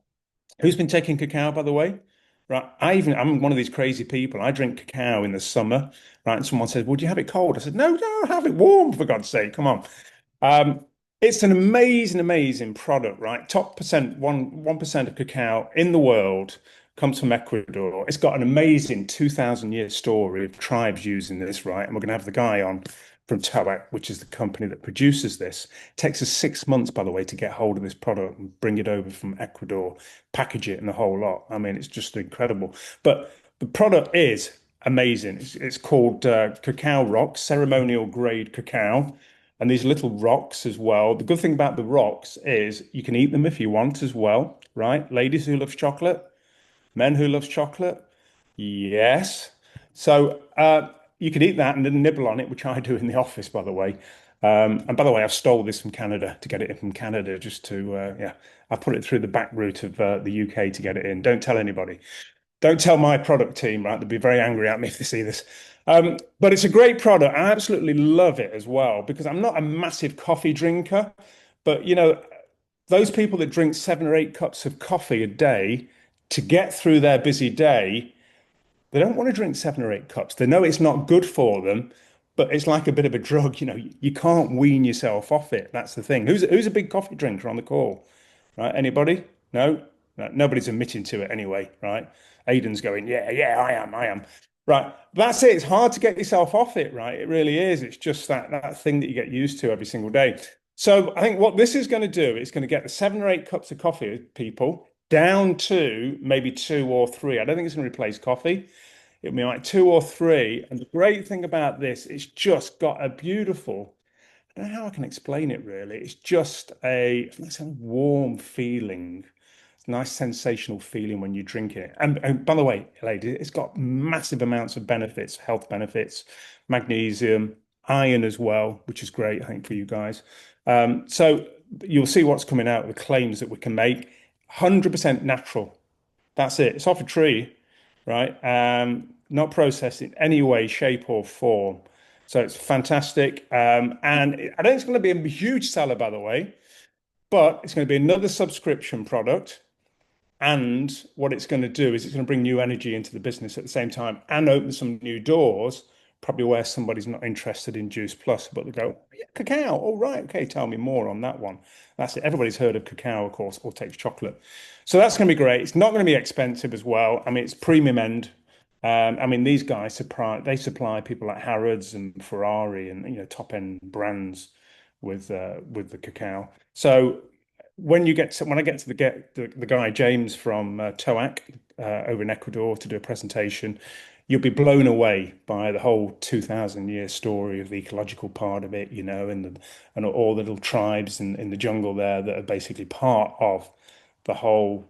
Who's been taking cacao, by the way? Right. I'm one of these crazy people. I drink cacao in the summer. Right. And someone says, would you have it cold? I said, no, have it warm, for God's sake. Come on. It's an amazing, amazing product, right? Top 1% of cacao in the world comes from Ecuador. It's got an amazing 2,000-year story of tribes using this, right? And we're going to have the guy on from Tobacco, which is the company that produces this. It takes us 6 months, by the way, to get hold of this product and bring it over from Ecuador, package it and the whole lot. I mean, it's just incredible. But the product is amazing. It's called cacao rocks, ceremonial grade cacao. And these little rocks as well. The good thing about the rocks is you can eat them if you want as well, right? Ladies who love chocolate, men who loves chocolate, yes. So you can eat that and then nibble on it, which I do in the office, by the way. And by the way, I've stole this from Canada to get it in from Canada, just to yeah, I put it through the back route of the UK to get it in. Don't tell anybody. Don't tell my product team, right? They'll be very angry at me if they see this. But it's a great product. I absolutely love it as well because I'm not a massive coffee drinker, but you know, those people that drink 7 or 8 cups of coffee a day to get through their busy day, they don't want to drink 7 or 8 cups. They know it's not good for them, but it's like a bit of a drug. You know, you can't wean yourself off it. That's the thing. Who's a big coffee drinker on the call? Right? Anybody? No? No, nobody's admitting to it anyway, right? Aiden's going, yeah, yeah, I am. Right. That's it. It's hard to get yourself off it, right? It really is. It's just that thing that you get used to every single day. So I think what this is going to do is going to get the 7 or 8 cups of coffee people down to maybe 2 or 3. I don't think it's going to replace coffee. It'll be like 2 or 3. And the great thing about this, it's just got a beautiful, I don't know how I can explain it really. It's just a nice warm feeling, nice sensational feeling when you drink it. And by the way, lady, it's got massive amounts of benefits, health benefits, magnesium, iron as well, which is great, I think, for you guys. So you'll see what's coming out, the claims that we can make. 100% natural. That's it. It's off a tree, right? Not processed in any way, shape, or form. So it's fantastic. And I don't think it's going to be a huge seller, by the way, but it's going to be another subscription product. And what it's going to do is it's going to bring new energy into the business at the same time and open some new doors, probably where somebody's not interested in Juice Plus, but they go, yeah, cacao. All right. Okay. Tell me more on that one. That's it. Everybody's heard of cacao, of course, or takes chocolate. So that's going to be great. It's not going to be expensive as well. I mean, it's premium end. I mean, these guys supply people like Harrods and Ferrari and top end brands with the cacao. So when I get to the guy James from TOAC over in Ecuador to do a presentation, you'll be blown away by the whole 2,000-year story of the ecological part of it, and all the little tribes in the jungle there that are basically part of the whole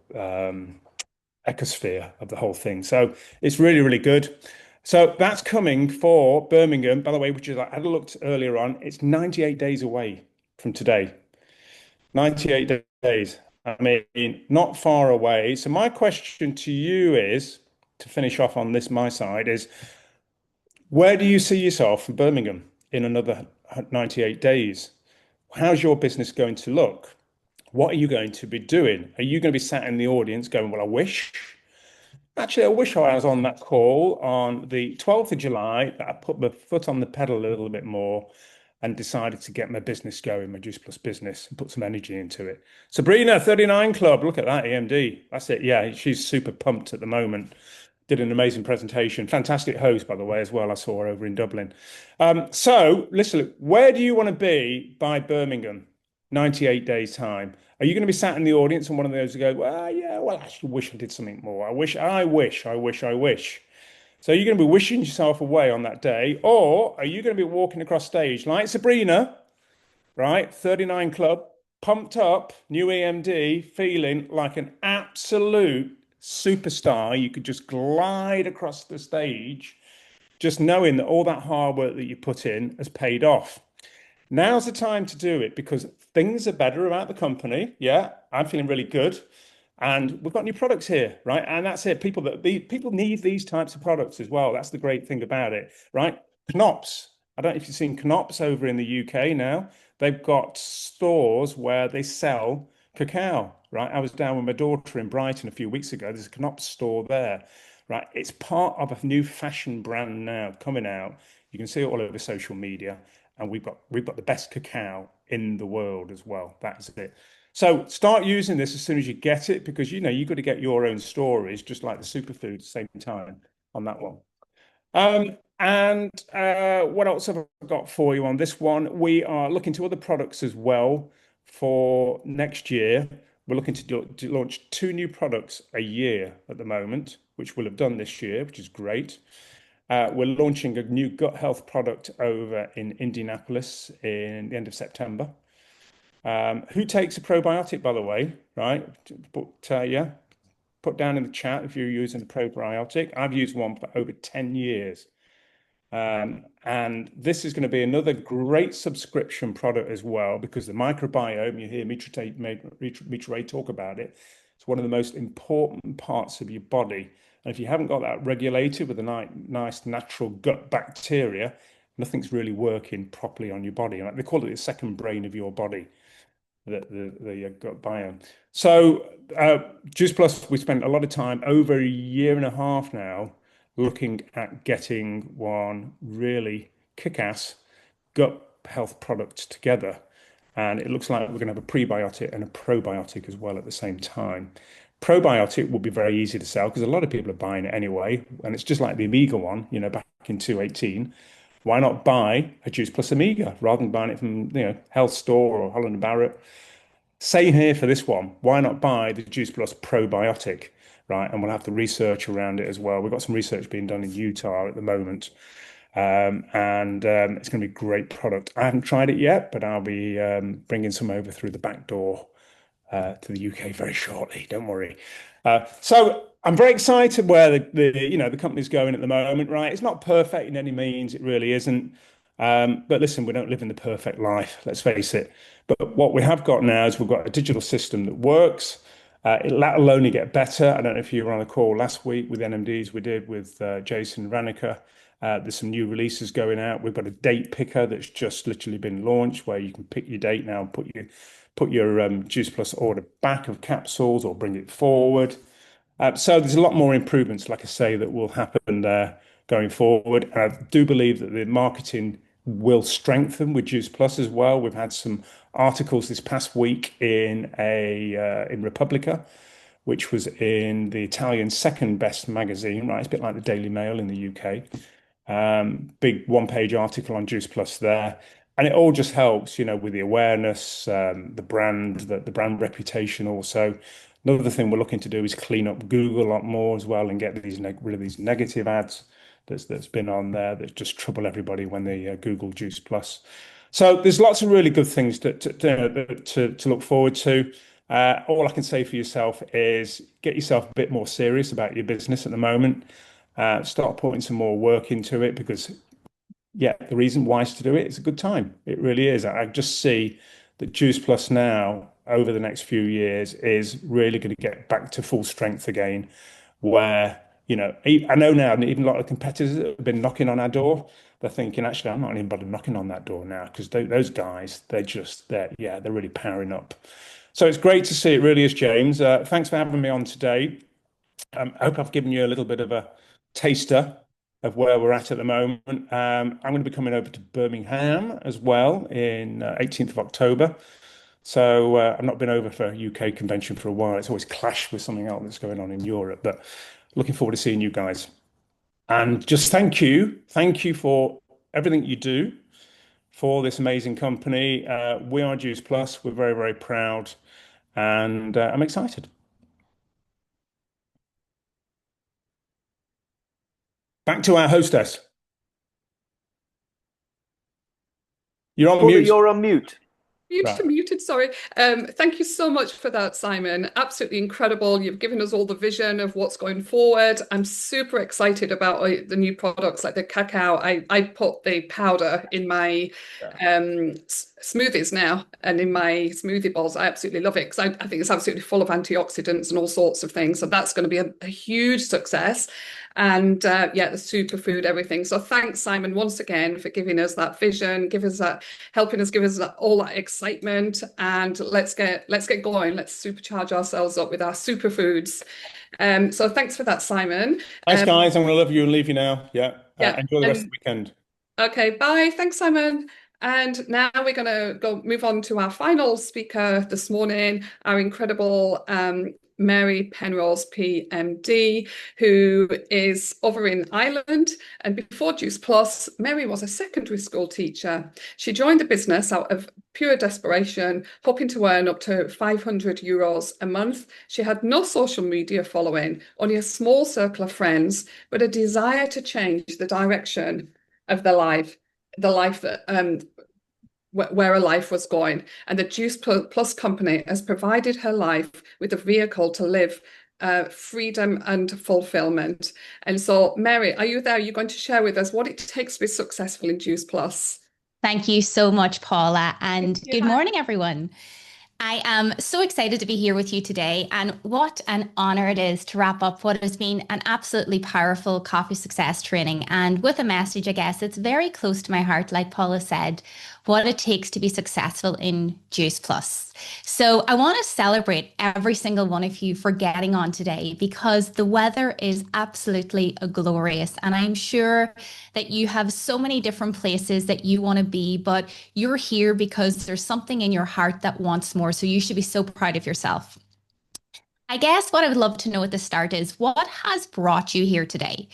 ecosphere of the whole thing. So it's really, really good. So that's coming for Birmingham, by the way, which is, I had looked earlier on, it's 98 days away from today. 98 days. I mean, not far away. So my question to you is, to finish off on this, my side, is where do you see yourself in Birmingham in another 98 days? How's your business going to look? What are you going to be doing? Are you going to be sat in the audience going, well, I wish. Actually, I wish I was on that call on the 12th of July, that I put my foot on the pedal a little bit more and decided to get my business going, my Juice Plus business, and put some energy into it. Sabrina, 39 Club, look at that, EMD. That's it. Yeah, she's super pumped at the moment. Did an amazing presentation. Fantastic host, by the way, as well. I saw her over in Dublin. So, listen, where do you want to be by Birmingham? 98 days' time. Are you going to be sat in the audience and one of those who go, well, yeah, well, I actually wish I did something more. I wish. So you're going to be wishing yourself away on that day, or are you going to be walking across stage like Sabrina, right? 39 Club, pumped up, new EMD, feeling like an absolute superstar. You could just glide across the stage, just knowing that all that hard work that you put in has paid off. Now's the time to do it because things are better about the company. Yeah, I'm feeling really good. And we've got new products here, right? And that's it. People need these types of products as well. That's the great thing about it, right? Knops. I don't know if you've seen Knops over in the UK now. They've got stores where they sell cacao, right? I was down with my daughter in Brighton a few weeks ago. There's a Knops store there, right? It's part of a new fashion brand now coming out. You can see it all over social media. And we've got the best cacao in the world as well. That's it. So start using this as soon as you get it, because you've got to get your own stories, just like the superfood at the same time on that one. What else have I got for you on this one? We are looking to other products as well for next year. We're looking to launch 2 new products a year at the moment, which we'll have done this year, which is great. We're launching a new gut health product over in Indianapolis in the end of September. Who takes a probiotic, by the way, right? But yeah, put down in the chat if you're using a probiotic. I've used one for over 10 years. And this is going to be another great subscription product as well, because the microbiome, you hear Mitra talk about it, it's one of the most important parts of your body. And if you haven't got that regulated with a nice natural gut bacteria, nothing's really working properly on your body. And they call it the second brain of your body, the gut biome. So Juice Plus, we spent a lot of time, over a year and a half now, looking at getting one really kick-ass gut health product together. And it looks like we're going to have a prebiotic and a probiotic as well at the same time. Probiotic will be very easy to sell because a lot of people are buying it anyway. And it's just like the Omega one, back in 2018. Why not buy a Juice Plus Omega rather than buying it from, Health Store or Holland and Barrett? Same here for this one. Why not buy the Juice Plus probiotic, right? And we'll have the research around it as well. We've got some research being done in Utah at the moment. And it's going to be a great product. I haven't tried it yet, but I'll be bringing some over through the back door to the UK very shortly. Don't worry. So I'm very excited where the company's going at the moment, right? It's not perfect in any means. It really isn't. But listen, we don't live in the perfect life, let's face it. But what we have got now is we've got a digital system that works. It'll only get better. I don't know if you were on a call last week with NMDs we did with Jason Ranica. There's some new releases going out. We've got a date picker that's just literally been launched where you can pick your date now and put your Juice Plus order back of capsules or bring it forward. So there's a lot more improvements, like I say, that will happen there going forward. And I do believe that the marketing will strengthen with Juice Plus as well. We've had some articles this past week in Repubblica, which was in the Italian second best magazine, right? It's a bit like the Daily Mail in the UK. Big one-page article on Juice Plus there. And it all just helps, with the awareness, the brand reputation also. Another thing we're looking to do is clean up Google a lot more as well and get rid of these negative ads that's been on there that just trouble everybody when they Google Juice Plus. So there's lots of really good things to look forward to. All I can say for yourself is get yourself a bit more serious about your business at the moment. Start putting some more work into it because, yeah, the reason why is to do it. It's a good time. It really is. I just see that Juice Plus now over the next few years is really going to get back to full strength again, where, I know now, and even a lot of competitors that have been knocking on our door, they're thinking, actually, I'm not even bothered knocking on that door now because those guys, they're really powering up. So it's great to see. It really is, James. Thanks for having me on today. I hope I've given you a little bit of a taster of where we're at the moment. I'm going to be coming over to Birmingham as well in 18th of October. So I've not been over for a UK convention for a while. It's always clashed with something else that's going on in Europe, but looking forward to seeing you guys. And just thank you for everything you do for this amazing company. We are Juice Plus. We're very, very proud, and I'm excited. Back to our hostess. You're on Paula, mute. you're on mute. Muted, sorry. Thank you so much for that, Simon. Absolutely incredible. You've given us all the vision of what's going forward. I'm super excited about the new products like the cacao. I put the powder in my smoothies now and in my smoothie bowls. I absolutely love it because I think it's absolutely full of antioxidants and all sorts of things. So that's going to be a huge success. And the superfood, everything. So thanks, Simon, once again for giving us that vision, helping us give us all that excitement, and let's get going. Let's supercharge ourselves up with our superfoods. So thanks for that, Simon. Thanks, guys. I'm going to love you and leave you now. Yeah. Enjoy the rest of the weekend. Okay, bye. Thanks, Simon. And now we're going to move on to our final speaker this morning, our incredible Mary Penrose, PMD, who is over in Ireland. And before Juice Plus, Mary was a secondary school teacher. She joined the business out of pure desperation, hoping to earn up to €500 a month. She had no social media following, only a small circle of friends, but a desire to change the direction of the life that where her life was going. And the Juice Plus company has provided her life with a vehicle to live freedom and fulfillment. And so, Mary, are you there? Are you going to share with us what it takes to be successful in Juice Plus? Thank you so much, Paula, and good morning, everyone. I am so excited to be here with you today, and what an honor it is to wrap up what has been an absolutely powerful coffee success training, and with a message, I guess, it's very close to my heart, like Paula said, what it takes to be successful in Juice Plus. So I want to celebrate every single one of you for getting on today, because the weather is absolutely glorious, and I'm sure that you have so many different places that you want to be, but you're here because there's something in your heart that wants more. So you should be so proud of yourself. I guess what I would love to know at the start is, what has brought you here today?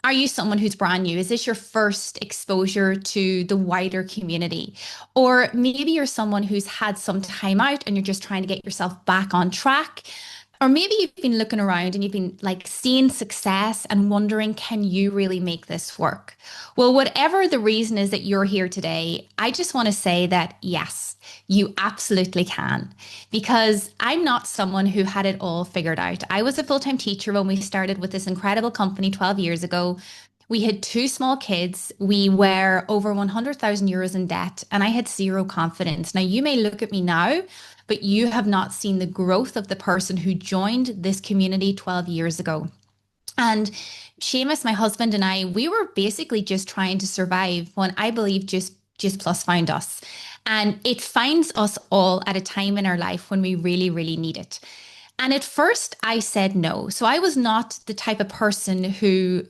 Are you someone who's brand new? Is this your first exposure to the wider community? Or maybe you're someone who's had some time out and you're just trying to get yourself back on track. Or maybe you've been looking around and you've been like seeing success and wondering, can you really make this work? Well, whatever the reason is that you're here today, I just want to say that yes, you absolutely can. Because I'm not someone who had it all figured out. I was a full-time teacher when we started with this incredible company 12 years ago. We had 2 small kids. We were over €100,000 in debt, and I had zero confidence. Now, you may look at me now, but you have not seen the growth of the person who joined this community 12 years ago. And Seamus, my husband, and I, we were basically just trying to survive when I believe Juice Plus found us. And it finds us all at a time in our life when we really, really need it. And at first I said no. So I was not the type of person who,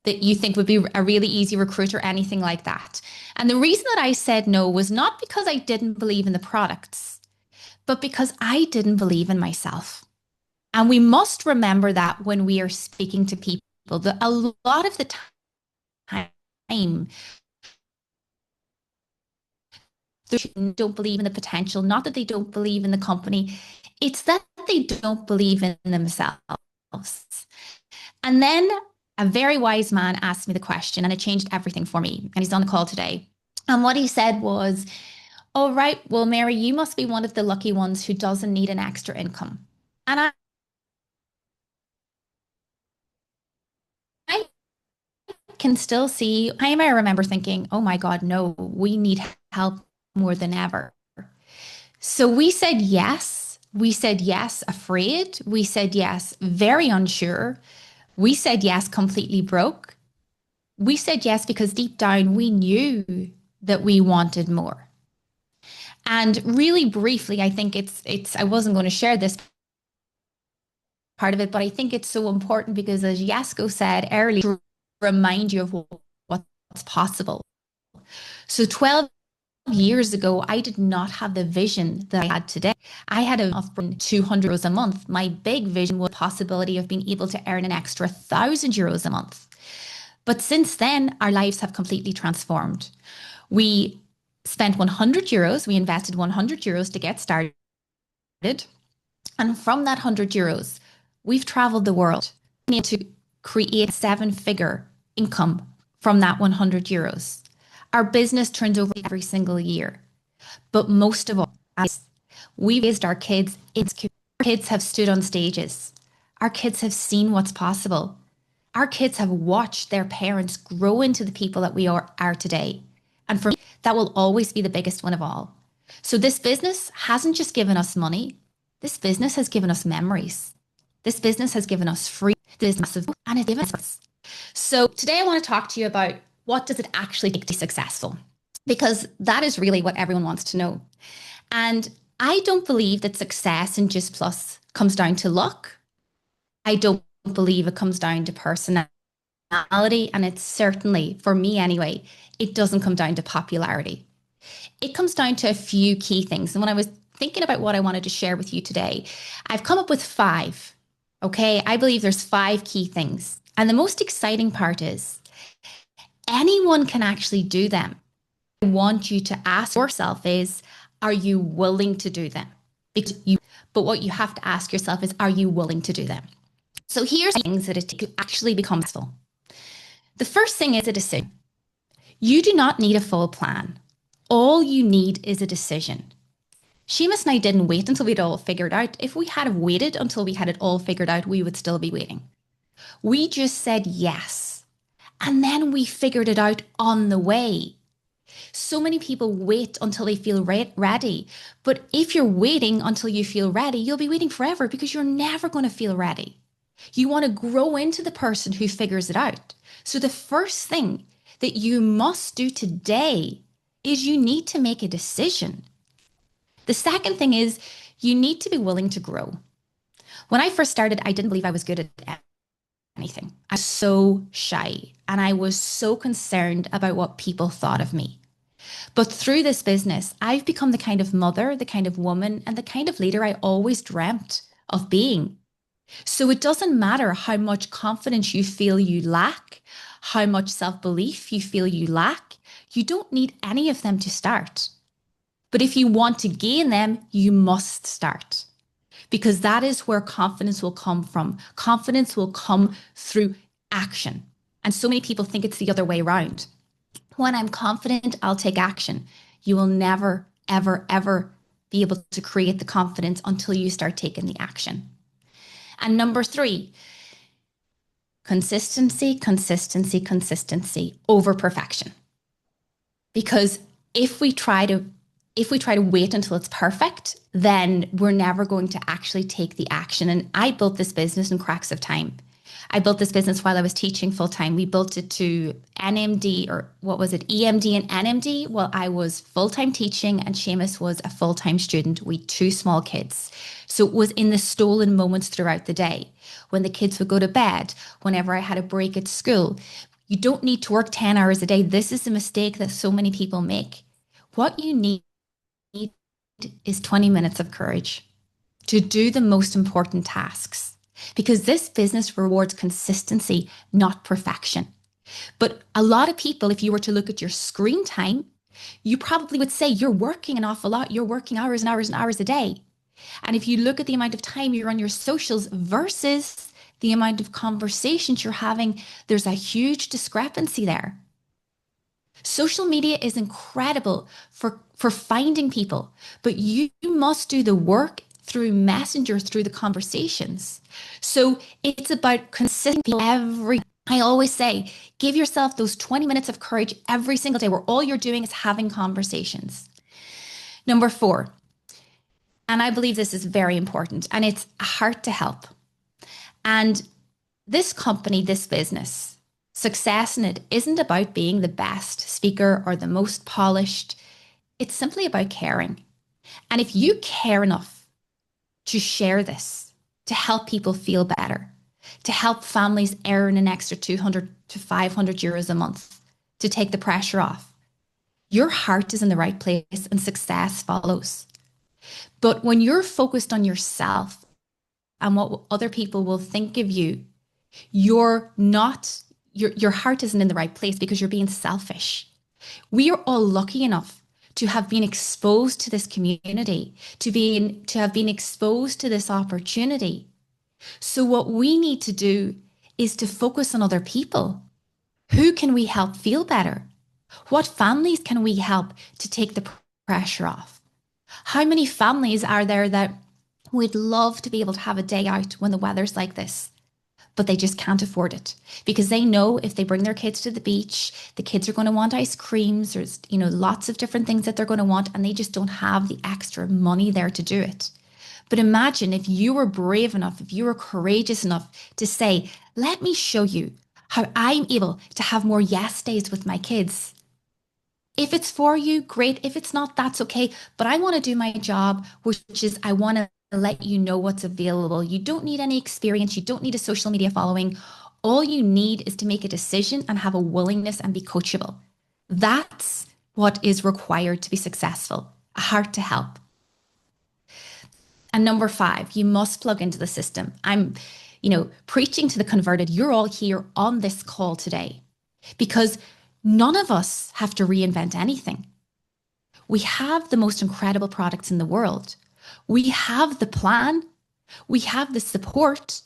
that you think would be a really easy recruit or anything like that. And the reason that I said no was not because I didn't believe in the products, but because I didn't believe in myself. And we must remember that when we are speaking to people, that a lot of the time, they don't believe in the potential, not that they don't believe in the company, it's that they don't believe in themselves. And then a very wise man asked me the question, and it changed everything for me. And he's on the call today. And what he said was, "All right, well, Mary, you must be one of the lucky ones who doesn't need an extra income." And I can still see, I remember thinking, oh my God, no, we need help more than ever. So we said yes. We said yes, afraid. We said yes, very unsure. We said yes, completely broke. We said yes because deep down we knew that we wanted more. And really briefly, I think I wasn't going to share this part of it, but I think it's so important because, as Jesko said earlier, to remind you of what's possible. So 12 years ago, I did not have the vision that I had today. I had of €200 a month. My big vision was the possibility of being able to earn an extra €1,000 a month. But since then, our lives have completely transformed. We spent €100. We invested €100 to get started. And from that €100, we've traveled the world to create a 7-figure income from that €100. Our business turns over every single year. But most of all, we raised our kids. Our kids have stood on stages. Our kids have seen what's possible. Our kids have watched their parents grow into the people that we are today. And for me, that will always be the biggest one of all. So this business hasn't just given us money. This business has given us memories. This business has given us freedom. This is massive, and it's given us. So today I want to talk to you about, what does it actually take to be successful? Because that is really what everyone wants to know. And I don't believe that success in Juice Plus comes down to luck. I don't believe it comes down to personality. And it's certainly, for me anyway, it doesn't come down to popularity. It comes down to a few key things. And when I was thinking about what I wanted to share with you today, I've come up with 5. Okay. I believe there's 5 key things. And the most exciting part is anyone can actually do them. I want you to ask yourself is, are you willing to do them? But what you have to ask yourself is, are you willing to do them? So here's things that it takes to actually become successful. The first thing is a decision. You do not need a full plan. All you need is a decision. Seamus and I didn't wait until we'd all figured out. If we had waited until we had it all figured out, we would still be waiting. We just said yes. And then we figured it out on the way. So many people wait until they feel ready. But if you're waiting until you feel ready, you'll be waiting forever because you're never going to feel ready. You want to grow into the person who figures it out. So the first thing that you must do today is you need to make a decision. The second thing is you need to be willing to grow. When I first started, I didn't believe I was good at anything. I was so shy and I was so concerned about what people thought of me. But through this business, I've become the kind of mother, the kind of woman, and the kind of leader I always dreamt of being. So it doesn't matter how much confidence you feel you lack, how much self-belief you feel you lack. You don't need any of them to start. But if you want to gain them, you must start. Because that is where confidence will come from. Confidence will come through action. And so many people think it's the other way around. When I'm confident, I'll take action. You will never, ever, ever be able to create the confidence until you start taking the action. And number 3, consistency, consistency, consistency over perfection. Because if we try to wait until it's perfect, then we're never going to actually take the action. And I built this business in cracks of time. I built this business while I was teaching full time. We built it to NMD, or what was it, EMD and NMD, while I was full time teaching and Seamus was a full time student. We had 2 small kids. So it was in the stolen moments throughout the day, when the kids would go to bed, whenever I had a break at school. You don't need to work 10 hours a day. This is a mistake that so many people make. What you need is 20 minutes of courage to do the most important tasks. Because this business rewards consistency, not perfection. But a lot of people, if you were to look at your screen time, you probably would say you're working an awful lot. You're working hours and hours and hours a day. And if you look at the amount of time you're on your socials versus the amount of conversations you're having, there's a huge discrepancy there. Social media is incredible for finding people, but you must do the work through Messenger, through the conversations. So it's about consistency I always say, give yourself those 20 minutes of courage every single day where all you're doing is having conversations. Number 4, and I believe this is very important, and it's a heart to help. And this company, this business, success in it isn't about being the best speaker or the most polished. It's simply about caring. And if you care enough to share this, to help people feel better, to help families earn an extra 200 to 500 euros a month, to take the pressure off, your heart is in the right place and success follows. But when you're focused on yourself and what other people will think of you, your heart isn't in the right place because you're being selfish. We are all lucky enough to have been exposed to this community, to have been exposed to this opportunity. So what we need to do is to focus on other people. Who can we help feel better? What families can we help to take the pressure off? How many families are there that would love to be able to have a day out when the weather's like this, but they just can't afford it because they know if they bring their kids to the beach, the kids are going to want ice creams. There's, lots of different things that they're going to want, and they just don't have the extra money there to do it. But imagine if you were brave enough, if you were courageous enough to say, let me show you how I'm able to have more yes days with my kids. If it's for you, great. If it's not, that's okay. But I want to do my job, which is I want to let you know what's available. You don't need any experience. You don't need a social media following. All you need is to make a decision and have a willingness and be coachable. That's what is required to be successful. A heart to help. And number 5, you must plug into the system. I'm, preaching to the converted. You're all here on this call today because none of us have to reinvent anything. We have the most incredible products in the world. We have the plan. We have the support.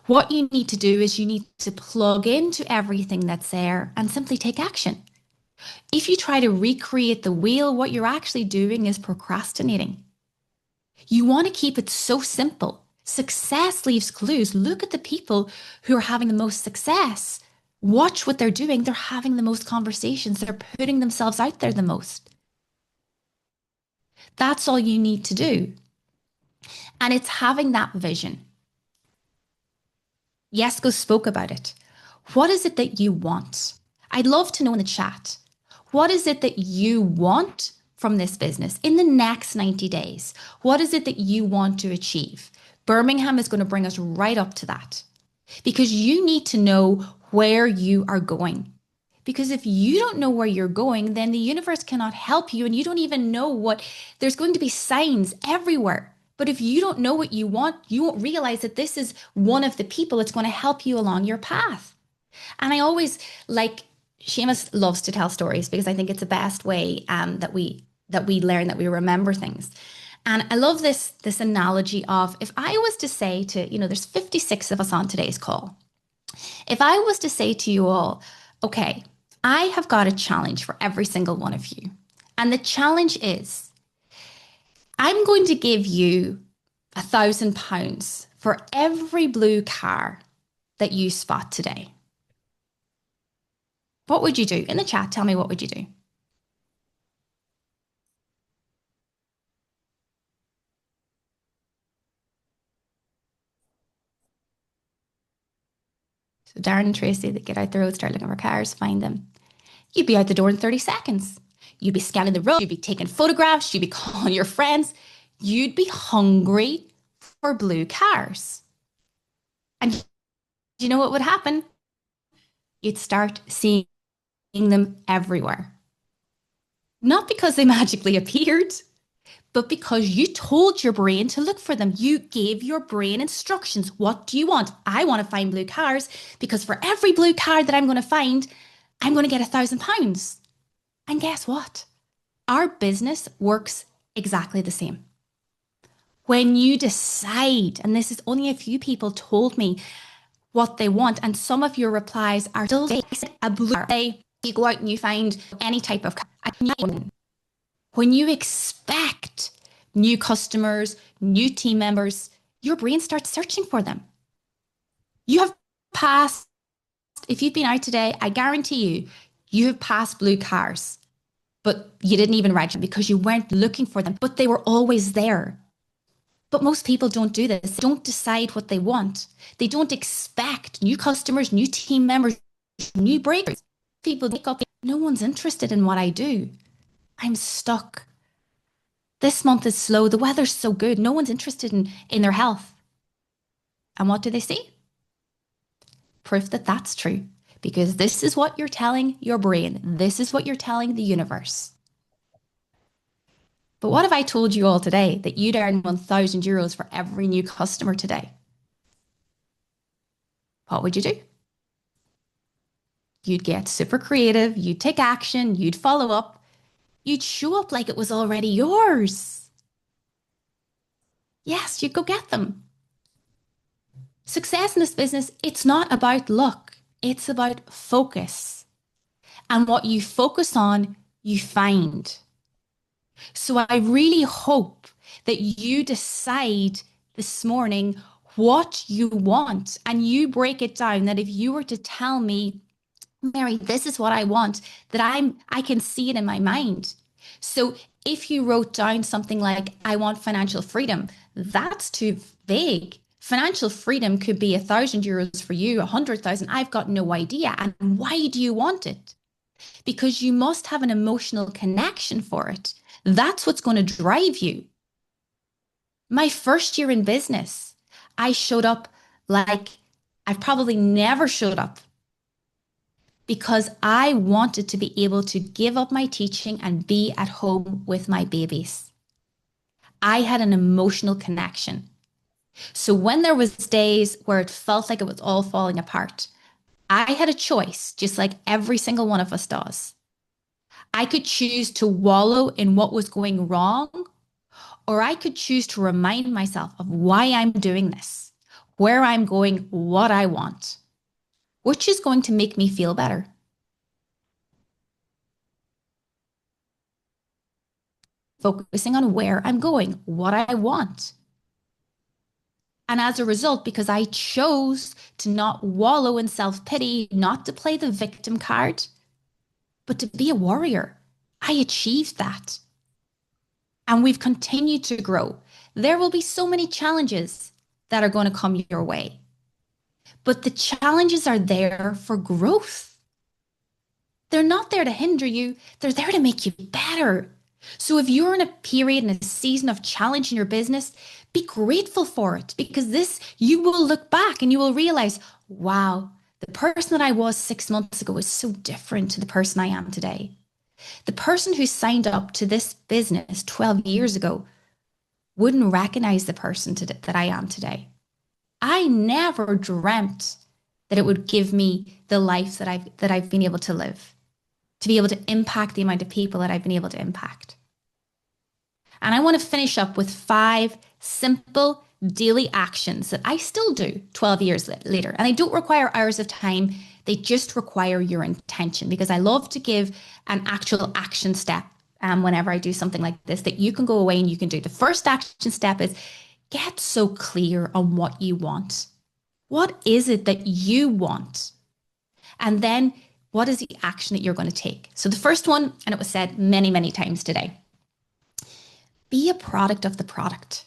What you need to do is you need to plug into everything that's there and simply take action. If you try to recreate the wheel, what you're actually doing is procrastinating. You want to keep it so simple. Success leaves clues. Look at the people who are having the most success. Watch what they're doing. They're having the most conversations. They're putting themselves out there the most. That's all you need to do. And it's having that vision. Jesko spoke about it. What is it that you want? I'd love to know in the chat. What is it that you want from this business in the next 90 days? What is it that you want to achieve? Birmingham is going to bring us right up to that because you need to know where you are going. Because if you don't know where you're going, then the universe cannot help you and you don't even know there's going to be signs everywhere. But if you don't know what you want, you won't realize that this is one of the people that's going to help you along your path. And I always Seamus loves to tell stories because I think it's the best way that we learn, that we remember things. And I love this analogy of if I was to say to, there's 56 of us on today's call. If I was to say to you all, okay, I have got a challenge for every single one of you. And the challenge is, I'm going to give you £1,000 for every blue car that you spot today. What would you do? In the chat, tell me, what would you do? So Darren and Tracy, they get out the road, start looking for cars, find them. You'd be out the door in 30 seconds. You'd be scanning the road. You'd be taking photographs. You'd be calling your friends. You'd be hungry for blue cars. And you know what would happen? You'd start seeing them everywhere. Not because they magically appeared, but because you told your brain to look for them. You gave your brain instructions. What do you want? I want to find blue cars because for every blue car that I'm going to find, I'm going to get £1,000. And guess what? Our business works exactly the same. When you decide, and this is only a few people told me what they want, and some of your replies are still a blue car. You go out and you find any type of car. When you expect new customers, new team members, your brain starts searching for them. You have passed, if you've been out today, I guarantee you have passed blue cars, but you didn't even register because you weren't looking for them, but they were always there. But most people don't do this. They don't decide what they want. They don't expect new customers, new team members, new breakers. People wake up, no one's interested in what I do. I'm stuck. This month is slow. The weather's so good. No one's interested in their health. And what do they see? Proof that that's true. Because this is what you're telling your brain. This is what you're telling the universe. But what if I told you all today that you'd earn €1,000 for every new customer today? What would you do? You'd get super creative. You'd take action. You'd follow up. You'd show up like it was already yours. Yes, you'd go get them. Success in this business, it's not about luck. It's about focus. And what you focus on, you find. So I really hope that you decide this morning what you want and you break it down, that if you were to tell me, Mary, this is what I want, that I can see it in my mind. So if you wrote down something like, I want financial freedom, that's too vague. Financial freedom could be €1,000 for you, 100,000. I've got no idea. And why do you want it? Because you must have an emotional connection for it. That's what's going to drive you. My first year in business, I showed up like I've probably never showed up because I wanted to be able to give up my teaching and be at home with my babies. I had an emotional connection. So when there was days where it felt like it was all falling apart, I had a choice, just like every single one of us does. I could choose to wallow in what was going wrong, or I could choose to remind myself of why I'm doing this, where I'm going, what I want, which is going to make me feel better. Focusing on where I'm going, what I want. And as a result, because I chose to not wallow in self-pity, not to play the victim card, but to be a warrior, I achieved that. And we've continued to grow. There will be so many challenges that are going to come your way. But the challenges are there for growth. They're not there to hinder you. They're there to make you better. So if you're in a period, in a season of challenge in your business, be grateful for it, because this, you will look back and you will realize, wow, the person that I was 6 months ago is so different to the person I am today. The person who signed up to this business 12 years ago wouldn't recognize the person that I am today. I never dreamt that it would give me the life that I've been able to live, to be able to impact the amount of people that I've been able to impact. And I want to finish up with 5 simple daily actions that I still do 12 years later. And they don't require hours of time. They just require your intention, because I love to give an actual action step whenever I do something like this that you can go away and you can do. The first action step is get so clear on what you want. What is it that you want? And then what is the action that you're going to take? So the first one, and it was said many, many times today, be a product of the product.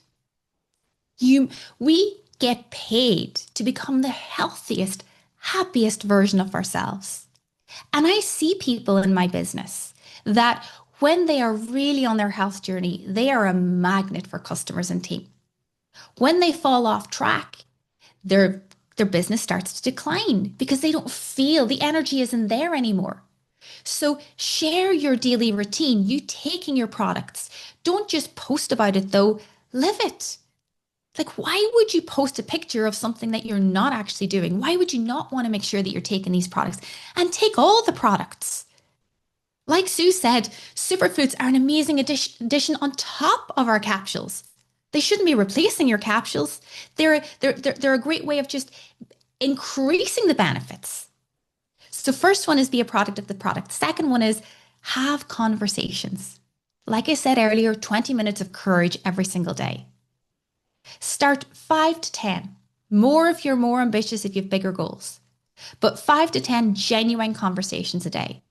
We get paid to become the healthiest, happiest version of ourselves. And I see people in my business that when they are really on their health journey, they are a magnet for customers and team. When they fall off track, their business starts to decline because they don't feel the energy isn't there anymore. So share your daily routine, you taking your products. Don't just post about it though, live it. Like, why would you post a picture of something that you're not actually doing? Why would you not want to make sure that you're taking these products? And take all the products. Like Sue said, superfoods are an amazing addition on top of our capsules. They shouldn't be replacing your capsules. They're a great way of just increasing the benefits. So first one is be a product of the product. Second one is have conversations. Like I said earlier, 20 minutes of courage every single day. Start 5 to 10. More if you're more ambitious, if you have bigger goals. But 5 to 10 genuine conversations a day.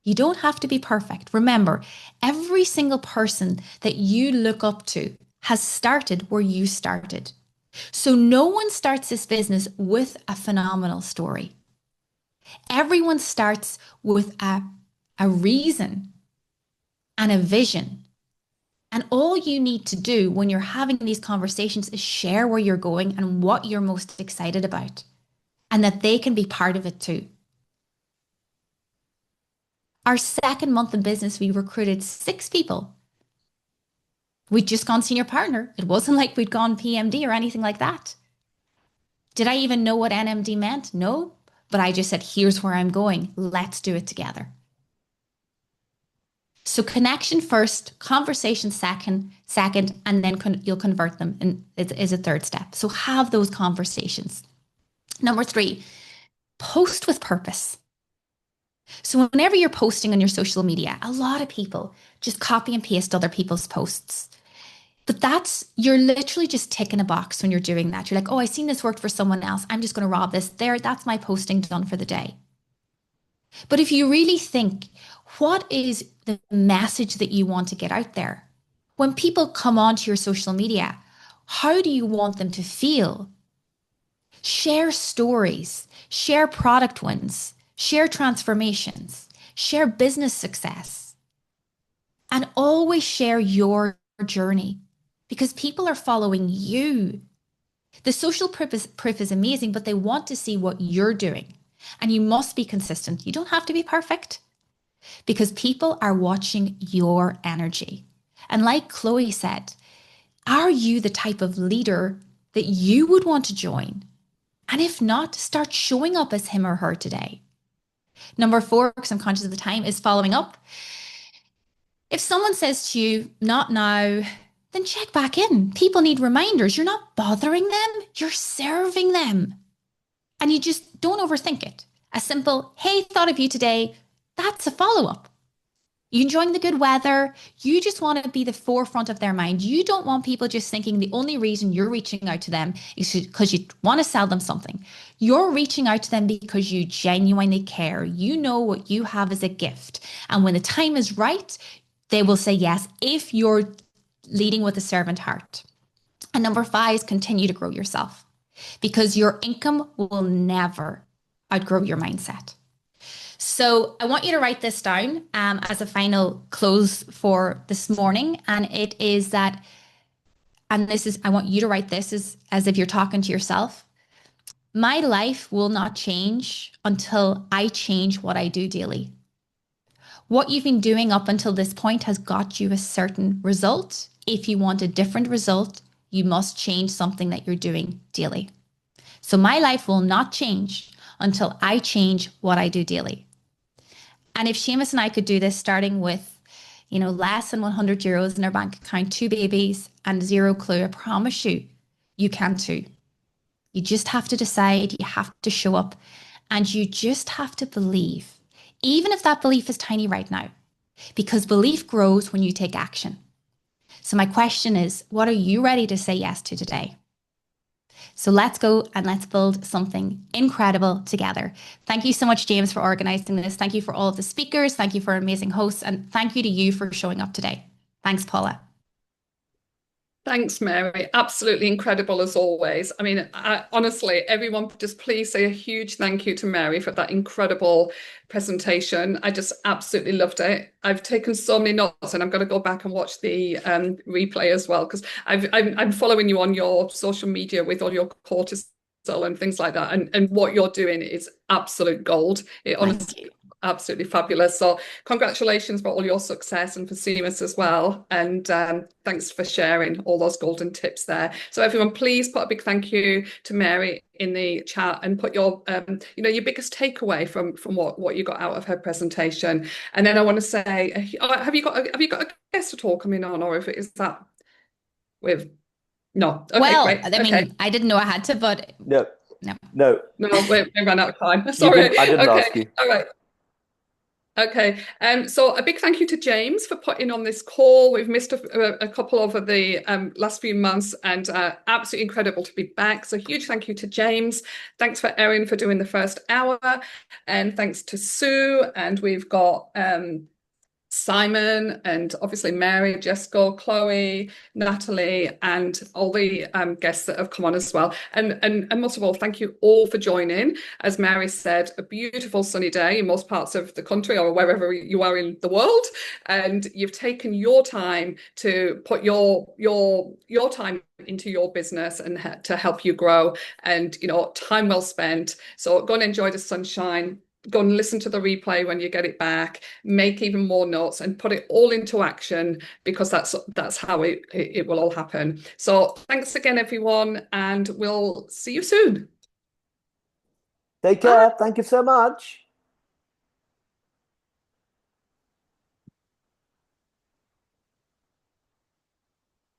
You don't have to be perfect. Remember, every single person that you look up to has started where you started. So no one starts this business with a phenomenal story. Everyone starts with a reason and a vision. And all you need to do when you're having these conversations is share where you're going and what you're most excited about, and that they can be part of it too. Our second month in business, we recruited 6 people. We'd just gone senior partner. It wasn't like we'd gone PMD or anything like that. Did I even know what NMD meant? No, but I just said, here's where I'm going. Let's do it together. So connection first, conversation second, and then you'll convert them, and is a third step. So have those conversations. Number 3, post with purpose. So whenever you're posting on your social media, a lot of people just copy and paste other people's posts. But you're literally just ticking a box when you're doing that. You're like, oh, I seen this worked for someone else. I'm just going to rob this. That's my posting done for the day. But if you really think, what is the message that you want to get out there? When people come onto your social media, how do you want them to feel? Share stories, share product wins, share transformations, share business success, and always share your journey, because people are following you. The social proof is amazing, but they want to see what you're doing, and you must be consistent. You don't have to be perfect, because people are watching your energy. And like Chloe said, are you the type of leader that you would want to join? And if not, start showing up as him or her today. Number 4, because I'm conscious of the time, is following up. If someone says to you, not now, then check back in. People need reminders. You're not bothering them, you're serving them. And you just don't overthink it. A simple, hey, thought of you today, that's a follow-up. You enjoying the good weather, you just want to be the forefront of their mind. You don't want people just thinking the only reason you're reaching out to them is because you want to sell them something. You're reaching out to them because you genuinely care. You know what you have as a gift. And when the time is right, they will say yes if you're leading with a servant heart. And number 5 is continue to grow yourself, because your income will never outgrow your mindset. So I want you to write this down as a final close for this morning. And it is that, and this is, I want you to write this as if you're talking to yourself. My life will not change until I change what I do daily. What you've been doing up until this point has got you a certain result. If you want a different result, you must change something that you're doing daily. So my life will not change until I change what I do daily. And if Seamus and I could do this starting with, less than 100 euros in our bank account, 2 babies and 0 clue, I promise you, you can too. You just have to decide, you have to show up, and you just have to believe, even if that belief is tiny right now, because belief grows when you take action. So my question is, what are you ready to say yes to today? So let's go and let's build something incredible together. Thank you so much, James, for organising this. Thank you for all of the speakers. Thank you for amazing hosts. And thank you to you for showing up today. Thanks, Paula. Thanks, Mary. Absolutely incredible as always. I mean, honestly, everyone, just please say a huge thank you to Mary for that incredible presentation. I just absolutely loved it. I've taken so many notes, and I'm going to go back and watch the replay as well, because I'm following you on your social media with all your cortisol and things like that, and what you're doing is absolute gold. It honestly. Absolutely fabulous. So congratulations for all your success, and for Seamus as well. And thanks for sharing all those golden tips there. So everyone, please put a big thank you to Mary in the chat, and put your your biggest takeaway from what you got out of her presentation. And then I want to say, have you got a guest at all coming on, or if it is that with no? Okay, well, great. I mean, I didn't know I had to, but no, we ran out of time. Sorry. I didn't ask you. All right. Okay, so a big thank you to James for putting on this call. We've missed a couple over the last few months, and absolutely incredible to be back. So huge thank you to James. Thanks for Erin for doing the first hour, and thanks to Sue. And we've got Simon, and obviously Mary, Jesko, Chloe, Natalie, and all the guests that have come on as well. And most of all, thank you all for joining. As Mary said, a beautiful sunny day in most parts of the country, or wherever you are in the world, and you've taken your time to put your time into your business and to help you grow, and time well spent. So go and enjoy the sunshine. Go and listen to the replay when you get it back, make even more notes, and put it all into action, because that's how it will all happen. So thanks again, everyone, and we'll see you soon. Take care. Thank you so much.